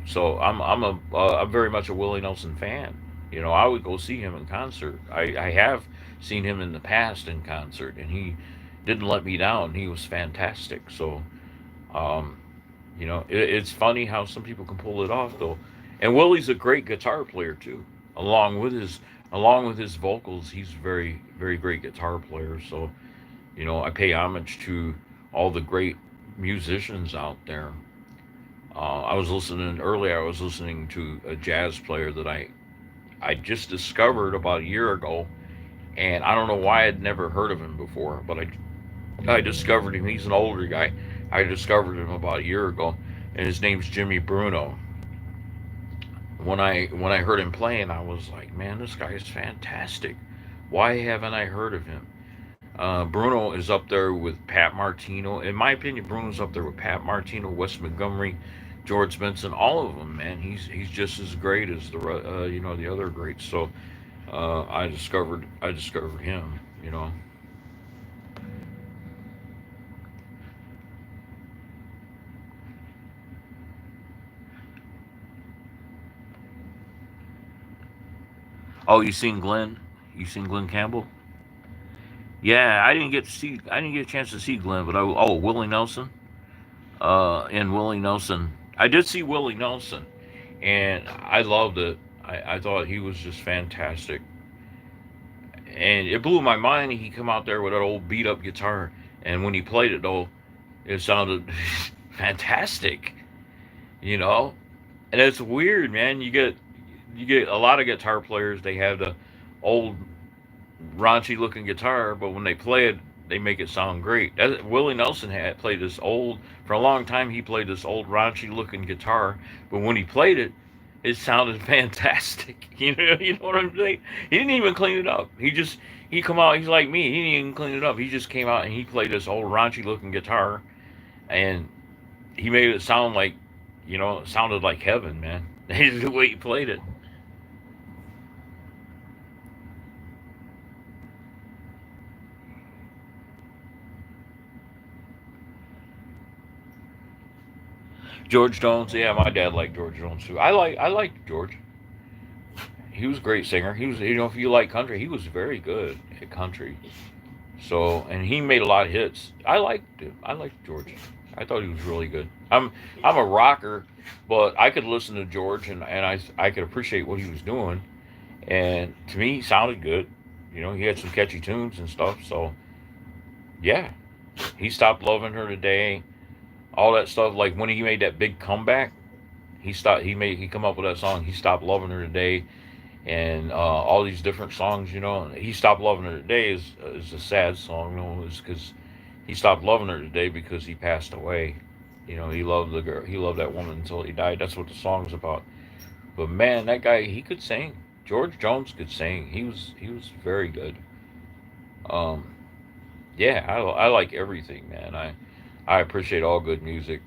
S1: So I'm very much a Willie Nelson fan. I would go see him in concert. I have seen him in the past in concert, and he didn't let me down. He was fantastic. So um, it's funny how some people can pull it off though. And Willie's a great guitar player too. Along with his along with his vocals, he's very very great guitar player. So I pay homage to all the great musicians out there. I was listening earlier. I was listening to a jazz player that I just discovered about a year ago, and I don't know why I'd never heard of him before, but I discovered him. He's an older guy. I discovered him about a year ago, and his name's Jimmy Bruno. When I heard him playing, I was like, man, this guy is fantastic. Why haven't I heard of him? Bruno is up there with Pat Martino. In my opinion, Bruno's up there with Pat Martino, Wes Montgomery, George Benson, all of them. Man, he's just as great as the other greats. So I discovered him. Oh, you seen Glenn? You seen Glenn Campbell? Yeah, I didn't get a chance to see Glenn, but Willie Nelson. And Willie Nelson. I did see Willie Nelson, and I loved it. I thought he was just fantastic, and it blew my mind. He come out there with that old beat up guitar, and when he played it though, it sounded fantastic. You know, and it's weird, man. You get a lot of guitar players. They have the old raunchy looking guitar, but when they play it, they make it sound great. Willie Nelson had played this old for a long time. He played this old raunchy looking guitar, but when he played it, it sounded fantastic. You know what I'm saying? He didn't even clean it up. He come out. He's like me. He didn't even clean it up. He just came out and he played this old raunchy looking guitar, and he made it sound like, it sounded like heaven, man. The way he played it. George Jones, yeah, my dad liked George Jones too. I liked George. He was a great singer. He was, if you like country, he was very good at country. So, and he made a lot of hits. I liked him. I liked George. I thought he was really good. I'm a rocker, but I could listen to George and I could appreciate what he was doing. And to me, he sounded good. He had some catchy tunes and stuff. So, yeah, he stopped loving her today. All that stuff. Like when he made that big comeback, he stopped. He come up with that song. He stopped loving her today, and all these different songs. He stopped loving her today is a sad song. Is because he stopped loving her today because he passed away. He loved the girl. He loved that woman until he died. That's what the song's about. But man, that guy, he could sing. George Jones could sing. He was very good. Um, yeah, I like everything, man. I appreciate all good music.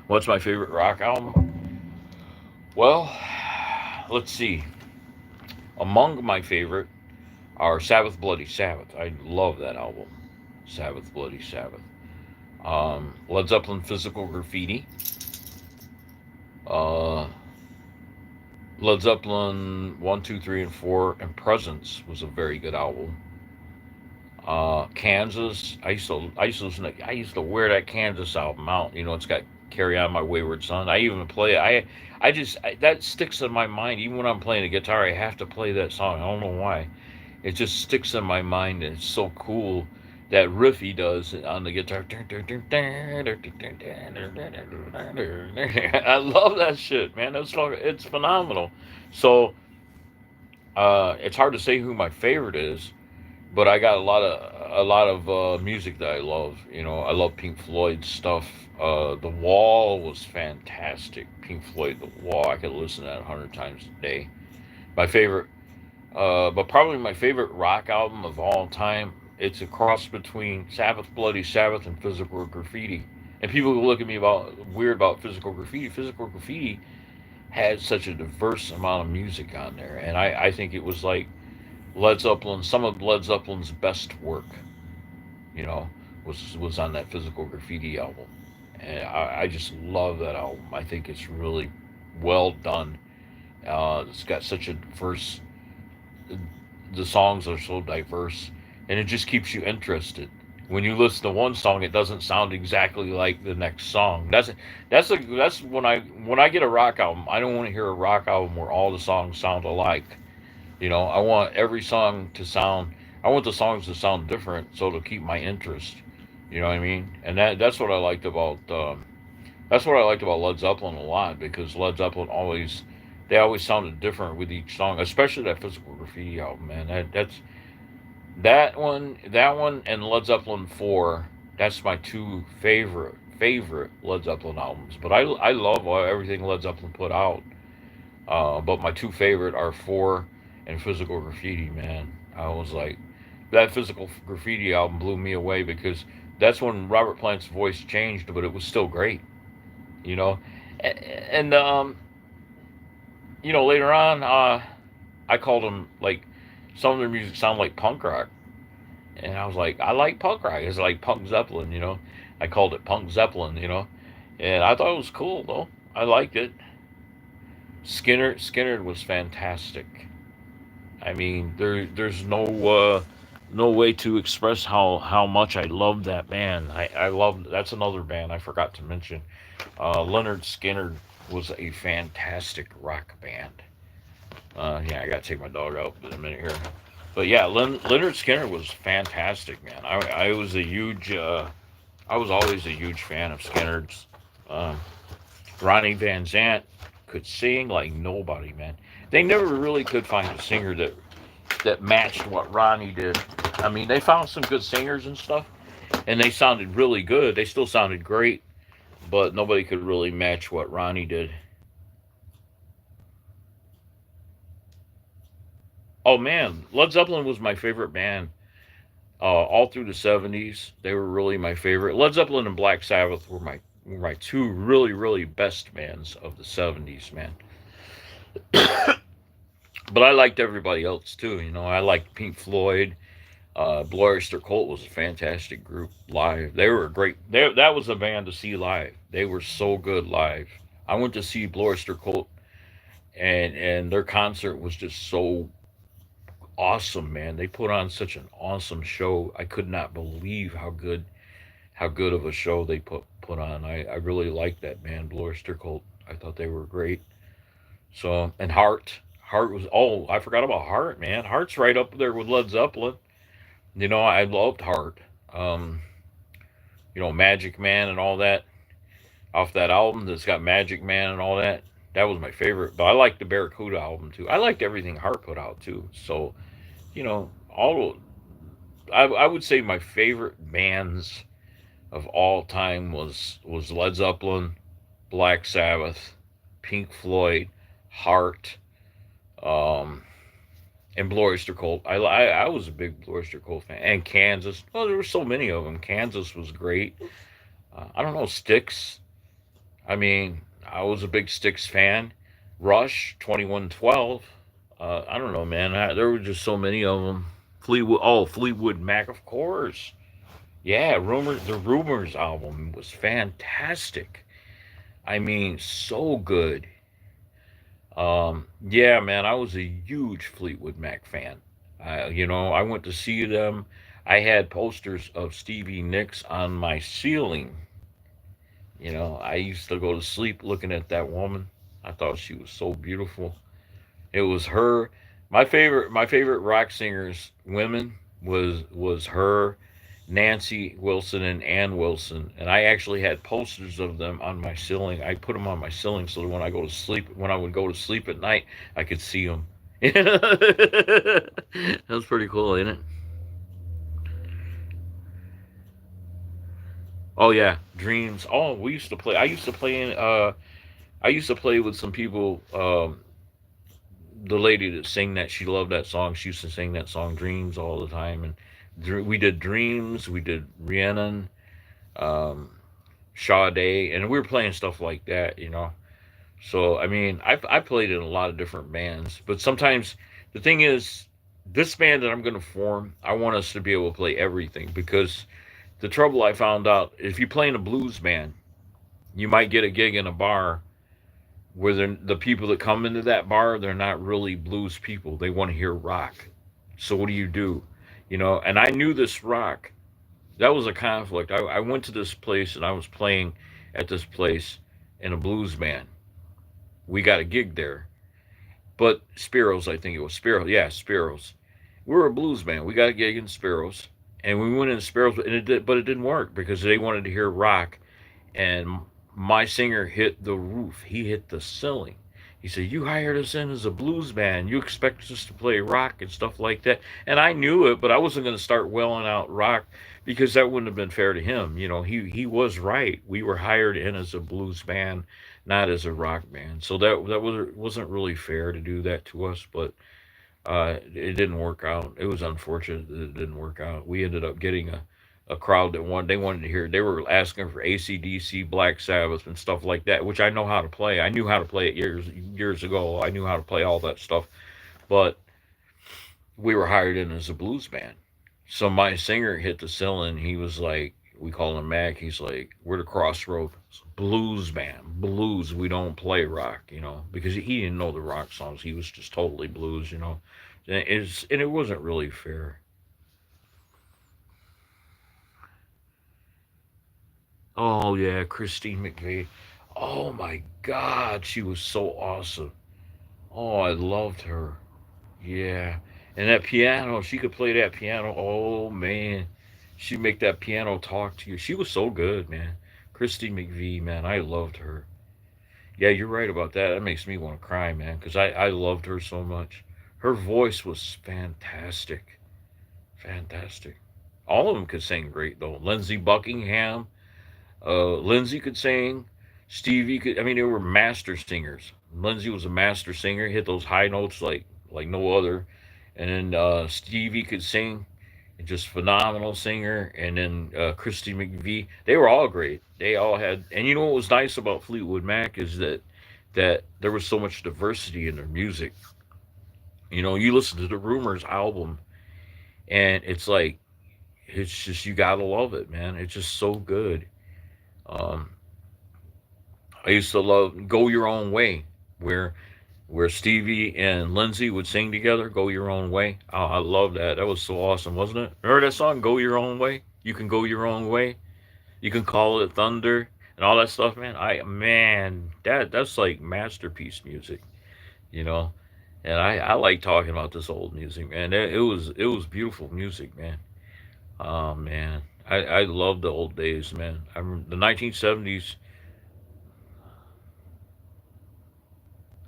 S1: What's my favorite rock album? Well, let's see. Among my favorite are Sabbath Bloody Sabbath. I love that album. Sabbath Bloody Sabbath. Led Zeppelin Physical Graffiti. Uh, Led Zeppelin 1, 2, 3, and 4, and Presence was a very good album. Kansas. I used to wear that Kansas album out. It's got "Carry On My Wayward Son." I even play it. That sticks in my mind. Even when I'm playing the guitar, I have to play that song. I don't know why. It just sticks in my mind, and it's so cool that riff he does on the guitar. I love that shit, man. It's phenomenal. So it's hard to say who my favorite is, but I got a lot of music that I love. You know, I love Pink Floyd stuff. The Wall was fantastic. Pink Floyd, The Wall. I could listen to that 100 times a day. My favorite, but probably my favorite rock album of all time. It's a cross between Sabbath, Bloody Sabbath, and Physical Graffiti. And people look at me about weird about Physical Graffiti. Physical Graffiti had such a diverse amount of music on there, and I think it was like Led Zeppelin. Some of Led Zeppelin's best work, you know, was on that Physical Graffiti album, and I just love that album. I think it's really well done. It's got such a diverse. The songs are so diverse, and it just keeps you interested. When you listen to one song, it doesn't sound exactly like the next song. That's when I get a rock album. I don't want to hear a rock album where all the songs sound alike. You know, I want every song to sound. I want the songs to sound different, so to keep my interest. You know what I mean? And that's what I liked about that's what I liked about Led Zeppelin a lot, because Led Zeppelin always they always sounded different with each song, especially that Physical Graffiti album, man. That one and Led Zeppelin 4. That's my two favorite Led Zeppelin albums. But I love everything Led Zeppelin put out. But my two favorite are 4 and Physical Graffiti, man. I was like, that Physical Graffiti album blew me away, because that's when Robert Plant's voice changed, but it was still great, you know. And later on, I called them, like, some of their music sound like punk rock, and I was like, I like punk rock. It's like Punk Zeppelin, you know. I called it Punk Zeppelin, you know, and I thought it was cool though. I liked it. Skinner was fantastic. I mean, there's no way to express how much I love that band. I love that's another band I forgot to mention. Leonard Skinner was a fantastic rock band. Yeah, I gotta take my dog out in a minute here. But yeah, Leonard Skinner was fantastic, man. I was a huge, I was always a huge fan of Skinner's. Um, Ronnie Van Zant could sing like nobody, man. They never really could find a singer that matched what Ronnie did. I mean, they found some good singers and stuff, and they sounded really good. They still sounded great, but nobody could really match what Ronnie did. Oh man, Led Zeppelin was my favorite band all through the '70s. They were really my favorite. Led Zeppelin and Black Sabbath were my two really best bands of the '70s, man. But I liked everybody else too. You know, I liked Pink Floyd. Blue Oyster Cult was a fantastic group live. They were great. That was a band to see live. They were so good live. I went to see Blue Oyster Cult, and their concert was just so awesome, man. They put on such an awesome show. I could not believe how good of a show they put on. I really liked that band, Blue Oyster Cult. I thought they were great. So, and Heart was, oh, I forgot about Heart, man. Heart's right up there with Led Zeppelin. You know, I loved Heart. Um, Magic Man and all that off that album that's got Magic Man and all that. That was my favorite. But I liked the Barracuda album too. I liked everything Heart put out too. So, all I would say my favorite bands of all time was Led Zeppelin, Black Sabbath, Pink Floyd, Heart, um, and Blue Oyster Cult. I was a big Blue Oyster Cult fan, and Kansas. Oh, there were so many of them. Kansas was great. I don't know, Styx. I mean, I was a big Styx fan. Rush, 2112. I don't know, man. There were just so many of them. Fleetwood Mac, of course. Yeah, the Rumors album was fantastic. I mean, so good. Yeah, man, I was a huge Fleetwood Mac fan. I went to see them. I had posters of Stevie Nicks on my ceiling. I used to go to sleep looking at that woman. I thought she was so beautiful. It was her. My favorite rock singers, women, was her Nancy Wilson and Ann Wilson, and I actually had posters of them on my ceiling. I put them on my ceiling so that when I go to sleep, when I would go to sleep at night, I could see them. That's pretty cool, isn't it? Oh yeah, Dreams. Oh, we used to play. I used to play in. I used to play with some people. The lady that sang that, she loved that song. She used to sing that song Dreams all the time, and we did Dreams. We did Rhiannon, um, Sade, and we were playing stuff like that, you know. So I mean, I played in a lot of different bands, but sometimes the thing is, this band that I'm going to form, I want us to be able to play everything because the trouble I found out, if you play in a blues band, you might get a gig in a bar where the people that come into that bar, they're not really blues people. They want to hear rock. So what do you do? You know, and I knew this rock. That was a conflict. I went to this place and I was playing at this place in a blues band. We got a gig there. But Spiro's, I think it was Spiro. Yeah, Spiro's. We were a blues band. We got a gig in Spiro's. And we went in Spiro's, and but it didn't work because they wanted to hear rock. And my singer hit the roof. He hit the ceiling. He said, "You hired us in as a blues band. You expect us to play rock and stuff like that." And I knew it, but I wasn't going to start welling out rock because that wouldn't have been fair to him. You know, he was right. We were hired in as a blues band, not as a rock band. So wasn't really fair to do that to us, but it didn't work out. It was unfortunate that it didn't work out. We ended up getting a crowd that they wanted to hear. They were asking for AC/DC, Black Sabbath, and stuff like that, which I know how to play. I knew how to play it years ago. I knew how to play all that stuff, but we were hired in as a blues band. So my singer hit the ceiling. He was like, we call him Mac. He's like, "We're the Crossroads blues band. Blues. We don't play rock, you know, because he didn't know the rock songs. He was just totally blues, you know." And it wasn't really fair. Oh yeah, Christine McVie. Oh my God, she was so awesome. Oh, I loved her. Yeah, and that piano, she could play that piano. Oh man, she'd make that piano talk to you. She was so good, man. Christine McVie, man, I loved her. Yeah, you're right about that. That makes me want to cry, man, because I loved her so much. Her voice was fantastic. Fantastic. All of them could sing great, though. Lindsey Buckingham, Lindsay could sing. Stevie could. I mean, they were master singers. Lindsay was a master singer, hit those high notes like no other. And then Stevie could sing, just phenomenal singer. And then Christy McVie. They were all great. They all had. And you know what was nice about Fleetwood Mac is that there was so much diversity in their music. You know, you listen to the Rumors album, and it's just you gotta love it, man. It's just so good. Um, I used to love "Go Your Own Way," where Stevie and Lindsay would sing together. "Go Your Own Way." Oh, I love that. That was so awesome, wasn't it? Remember that song, "Go Your Own Way"? You can go your own way. You can call it thunder and all that stuff, man. That's like masterpiece music, you know. And I like talking about this old music, man. It was beautiful music, man. Oh man, I love the old days, man. I remember the 1970s.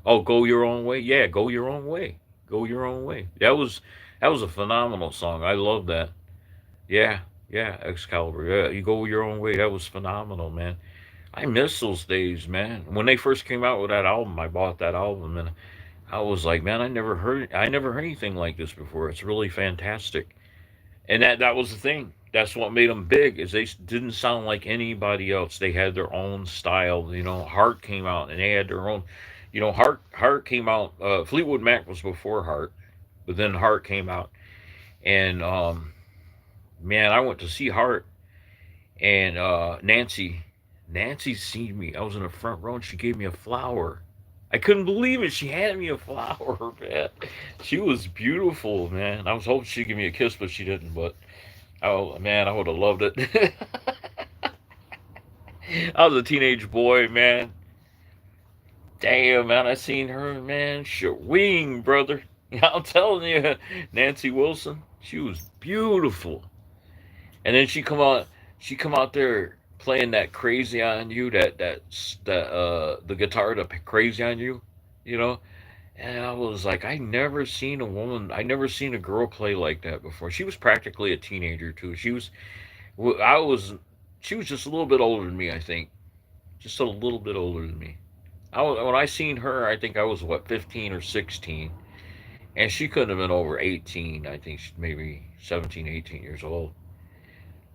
S1: Oh, "Go Your Own Way." Yeah, "Go Your Own Way." Go Your Own Way. That was a phenomenal song. I love that. Yeah, yeah, Excalibur. Yeah, "You Go Your Own Way." That was phenomenal, man. I miss those days, man. When they first came out with that album, I bought that album and I was like, man, I never heard anything like this before. It's really fantastic. And that was the thing. That's what made them big is they didn't sound like anybody else. They had their own style. You know, Heart came out and they had their own. You know, Heart came out. Fleetwood Mac was before Heart, but then Heart came out, and man, I went to see Heart, and Nancy seen me. I was in the front row, and she gave me a flower. I couldn't believe it. She handed me a flower, man. She was beautiful, man. I was hoping she'd give me a kiss, but she didn't. But oh man, I would have loved it. I was a teenage boy, man. Damn, man, I seen her, man. Shawing, brother. I'm telling you, Nancy Wilson, she was beautiful. And then she come out there playing that crazy on you, the guitar, the crazy on you, you know. And I was like, I never seen a girl play like that before. She was practically a teenager too. I was, she was just a little bit older than me, I think, just a little bit older than me. When I seen her, I think I was what 15 or 16, and she couldn't have been over 18. I think maybe 17, 18 years old.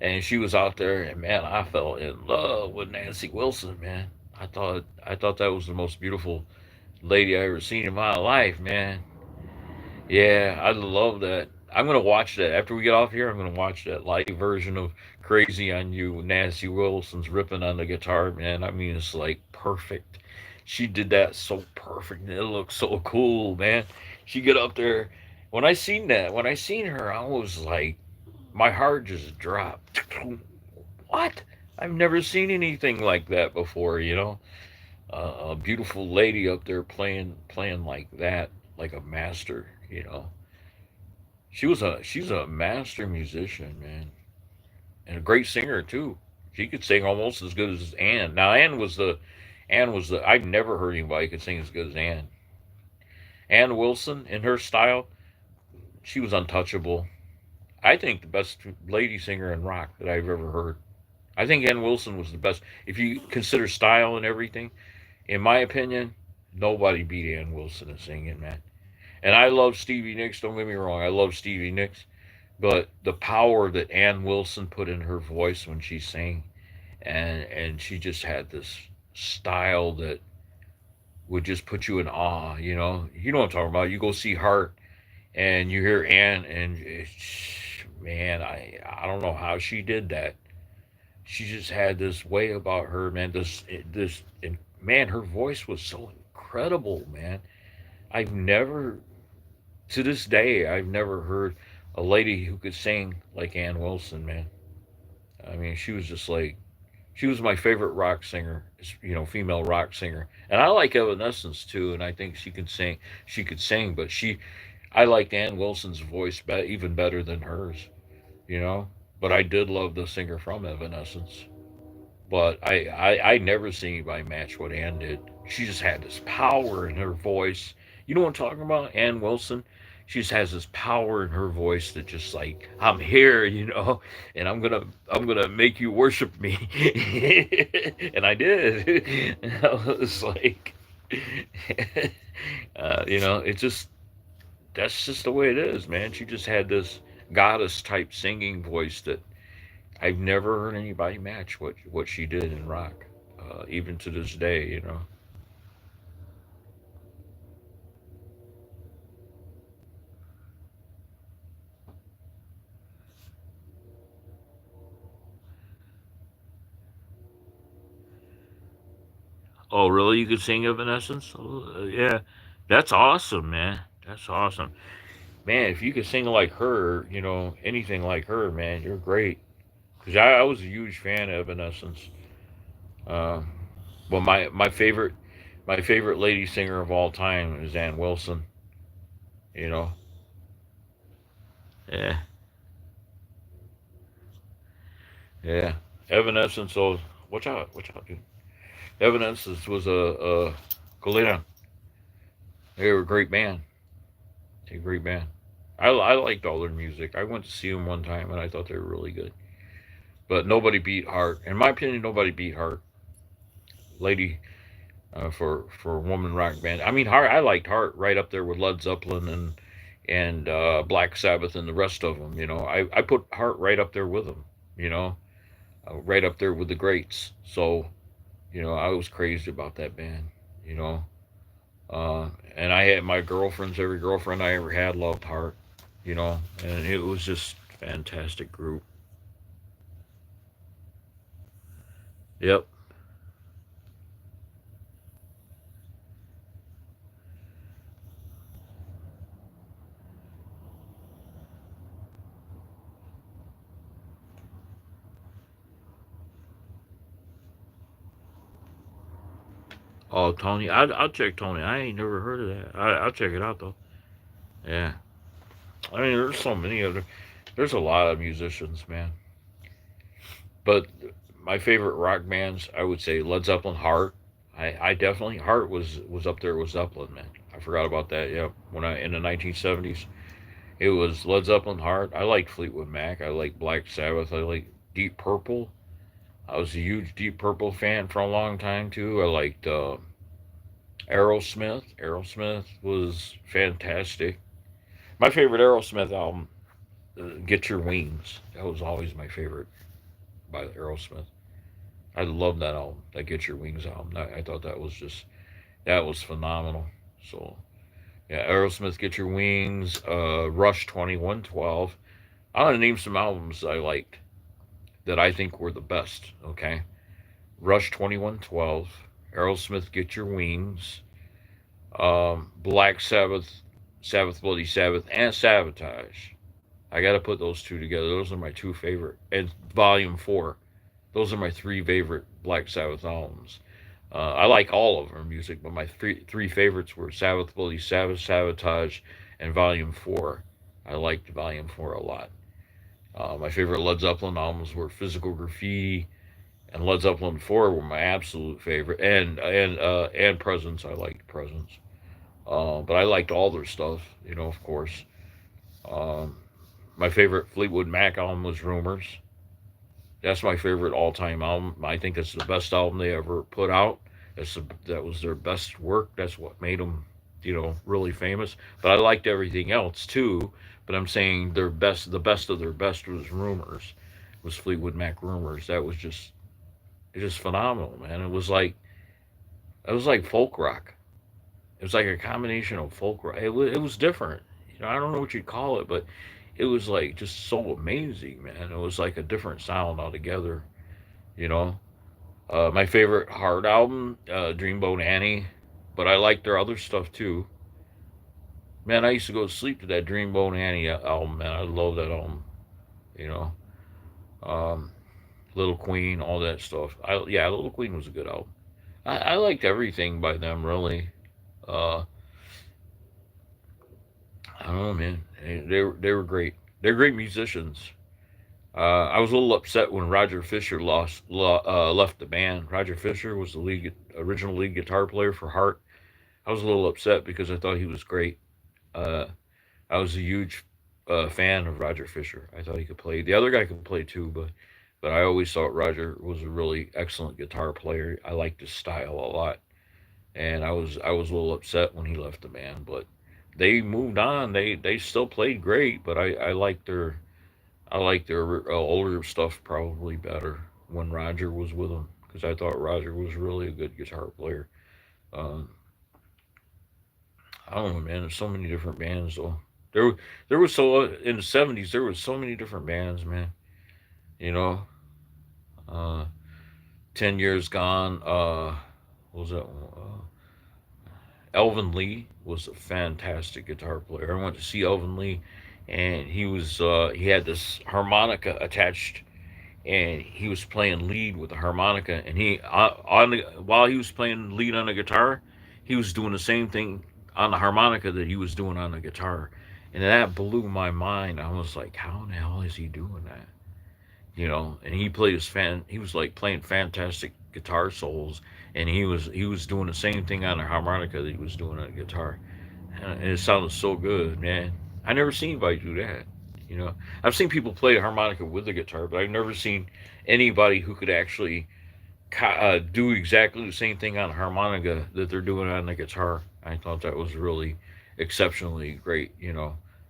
S1: And she was out there, and man, I fell in love with Nancy Wilson, man. I thought that was the most beautiful lady I ever seen in my life, man. Yeah, I love that. I'm gonna watch that after we get off here. I'm gonna watch that live version of "Crazy on You." Nancy Wilson's ripping on the guitar, man. I mean, it's like perfect. She did that so perfect. It looks so cool, man. She get up there. When I seen her, I was like, my heart just dropped. What? I've never seen anything like that before. A beautiful lady up there playing like that, like a master. She's a master musician, man, and a great singer too. She could sing almost as good as Ann. Now Ann was the I've never heard anybody could sing as good as Ann. Ann Wilson in her style, she was untouchable. I think the best lady singer in rock that I've ever heard. I think Ann Wilson was the best. If you consider style and everything, in my opinion, nobody beat Ann Wilson in singing, man. And I love Stevie Nicks. Don't get me wrong. I love Stevie Nicks. But the power that Ann Wilson put in her voice when she sang, and she just had this style that would just put you in awe. You know what I'm talking about. You go see Heart, and you hear Ann, and man, I don't know how she did that. She just had this way about her, man. And man, her voice was so incredible, man. I've never to this day, I've never heard a lady who could sing like Ann Wilson, man. I mean, she was my favorite rock singer, female rock singer. And I like Evanescence too, and I think she could sing. She could sing, but I liked Ann Wilson's voice even better than hers, you know. But I did love the singer from Evanescence. But I never seen anybody match what Ann did. She just had this power in her voice. You know what I'm talking about? Ann Wilson. She just has this power in her voice that just like I'm here, and I'm gonna make you worship me, and I did. I was like, it's just that's just the way it is, man. She just had this goddess type singing voice that I've never heard anybody match what she did in rock, even to this day. Oh, really? You could sing Evanescence? Oh, yeah, that's awesome, man. That's awesome, man. If you could sing like her, anything like her, man, you're great. Cause I was a huge fan of Evanescence. Uh, well, my favorite lady singer of all time is Ann Wilson. You know, yeah, yeah. Evanescence. Oh, watch out, dude. Evanescence was a Galena. They were a great band. They were a great band. I liked all their music. I went to see them one time and I thought they were really good. But nobody beat Heart. In my opinion, nobody beat Heart. Lady for a woman rock band. I mean, Heart. I liked Heart right up there with Led Zeppelin and Black Sabbath and the rest of them. I put Heart right up there with them. You know, right up there with the greats. So I was crazy about that band. You know, and I had my girlfriends. Every girlfriend I ever had loved Heart. And it was just fantastic group. Yep. Oh, Tony. I'll check Tony. I ain't never heard of that. I'll check it out though. Yeah. I mean, there's so many other. There's a lot of musicians, man. But my favorite rock bands, I would say Led Zeppelin, Heart. I definitely Heart was up there with Zeppelin, man. I forgot about that. Yeah, when I in the 1970s, it was Led Zeppelin, Heart. I liked Fleetwood Mac. I liked Black Sabbath. I liked Deep Purple. I was a huge Deep Purple fan for a long time too. I liked Aerosmith. Aerosmith was fantastic. My favorite Aerosmith album, Get Your Wings. That was always my favorite by Aerosmith. I love that album, that Get Your Wings album. I thought that was phenomenal. So yeah, Aerosmith, Get Your Wings, Rush 2112. I'm gonna name some albums I liked that I think were the best. Okay, Rush 2112, Aerosmith, Get Your Wings, Black Sabbath, Sabbath Bloody Sabbath, and Sabotage. I got to put those two together. Those are my two favorite. And Volume 4. Those are my three favorite Black Sabbath albums. I like all of their music, but my three favorites were Sabbath Bloody Sabbath, Sabotage, and Volume 4. I liked Volume 4 a lot. My favorite Led Zeppelin albums were Physical Graffiti and Led Zeppelin 4 were my absolute favorite. And Presence. I liked Presence. But I liked all their stuff, of course. Um, my favorite Fleetwood Mac album was Rumors. That's my favorite all-time album. I think that's the best album they ever put out. That was their best work. That's what made them, really famous. But I liked everything else too. But I'm saying the best of their best was Rumors. Was Fleetwood Mac Rumors. It's just phenomenal, man. It was like folk rock. It was like a combination of folk rock. It was different. I don't know what you'd call it, but it was like just so amazing, man. It was like a different sound altogether, you know. My favorite Hard album, Dreamboat Annie, but I like their other stuff too. Man, I used to go to sleep to that Dreamboat Annie album, man. I love that album, you know. Um, Little Queen, all that stuff. Yeah, Little Queen was a good album. I liked everything by them, really. Uh, I don't know, man. They were great. They're great musicians. I was a little upset when Roger Fisher left the band. Roger Fisher was the original lead guitar player for Heart. I was a little upset because I thought he was great. Uh, I was a huge fan of Roger Fisher. I thought he could play. The other guy could play too, but I always thought Roger was a really excellent guitar player. I liked his style a lot, and I was a little upset when he left the band. But they moved on. They still played great, but I like their older stuff probably better when Roger was with them because I thought Roger was really a good guitar player. Um, I don't know, man. There's so many different bands though. There was so in the '70s there was so many different bands, man. You know, uh, 10 Years Gone. What was that one? Elvin Lee was a fantastic guitar player. I went to see Elvin Lee, and he had this harmonica attached, and he was playing lead with the harmonica, and while he was playing lead on the guitar, he was doing the same thing on the harmonica that he was doing on the guitar, and that blew my mind. I was like, how in the hell is he doing that? And he was like playing fantastic guitar solos, and he was doing the same thing on the harmonica that he was doing on the guitar, and it sounded so good, man. I never seen anybody do that. I've seen people play a harmonica with the guitar, but I've never seen anybody who could actually do exactly the same thing on a harmonica that they're doing on the guitar. I thought that was really exceptionally great.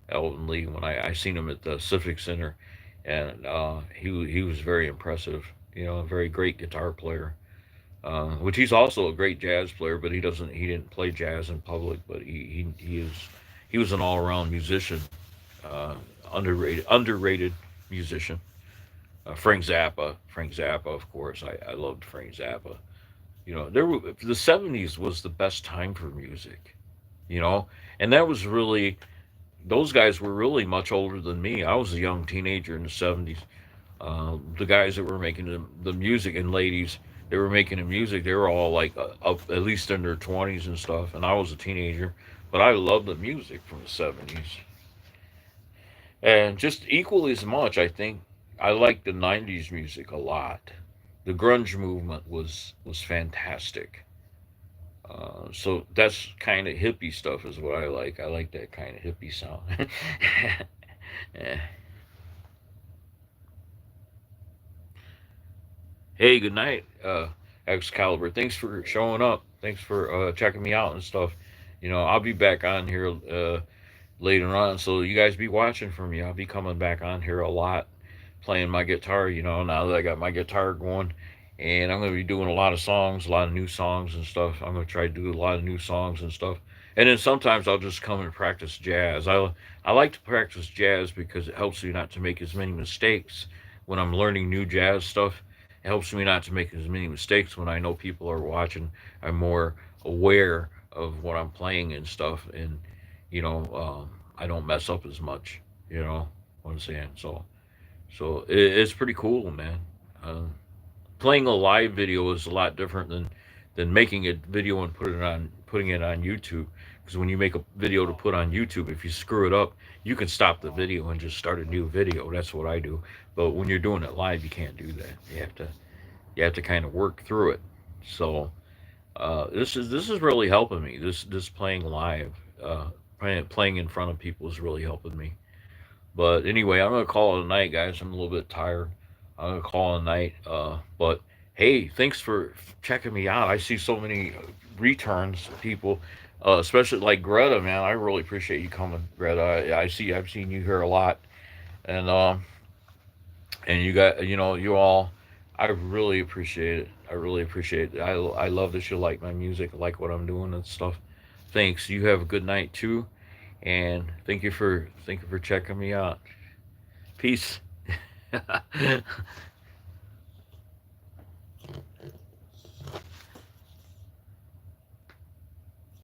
S1: Elton Lee, when I seen him at the Civic Center, and he was very impressive. A very great guitar player. Which he's also a great jazz player, but he didn't play jazz in public, but he was an all around musician, uh, underrated musician. Frank Zappa, of course. I loved Frank Zappa. The '70s was the best time for music. You know, and that was really those guys were really much older than me. I was a young teenager in the '70s. The guys that were making the music and ladies they were making the music, they were all like up at least in their 20s and stuff. And I was a teenager, but I loved the music from the '70s, and just equally as much, I think. I like the '90s music a lot. The grunge movement was fantastic. So that's kind of hippie stuff is what I like. I like that kind of hippie sound. Yeah. Hey, good night, Excalibur. Thanks for showing up. Thanks for checking me out and stuff. I'll be back on here later on, so you guys be watching for me. I'll be coming back on here a lot, playing my guitar. Now that I got my guitar going, and I'm gonna be doing a lot of songs, a lot of new songs and stuff. I'm gonna try to do a lot of new songs and stuff. And then sometimes I'll just come and practice jazz. I like to practice jazz because it helps me not to make as many mistakes when I'm learning new jazz stuff. It helps me not to make as many mistakes when I know people are watching. I'm more aware of what I'm playing and stuff, and I don't mess up as much. You know what I'm saying? So it's pretty cool, man. Uh, Playing a live video is a lot different than making a video and putting it on YouTube. Because when you make a video to put on YouTube, if you screw it up, you can stop the video and just start a new video. That's what I do. But when you're doing it live, you can't do that. You have to kind of work through it. So this is really helping me. This playing live, playing in front of people is really helping me. But anyway, I'm gonna call it a night, guys. I'm a little bit tired. I'm gonna call it a night. But hey, thanks for checking me out. I see so many returns, people, especially like Greta, man. I really appreciate you coming, Greta. I've seen you here a lot, and you got, you all. I really appreciate it. I really appreciate it. I love that you like my music, like what I'm doing and stuff. Thanks. You have a good night too, and thank you for checking me out. Peace.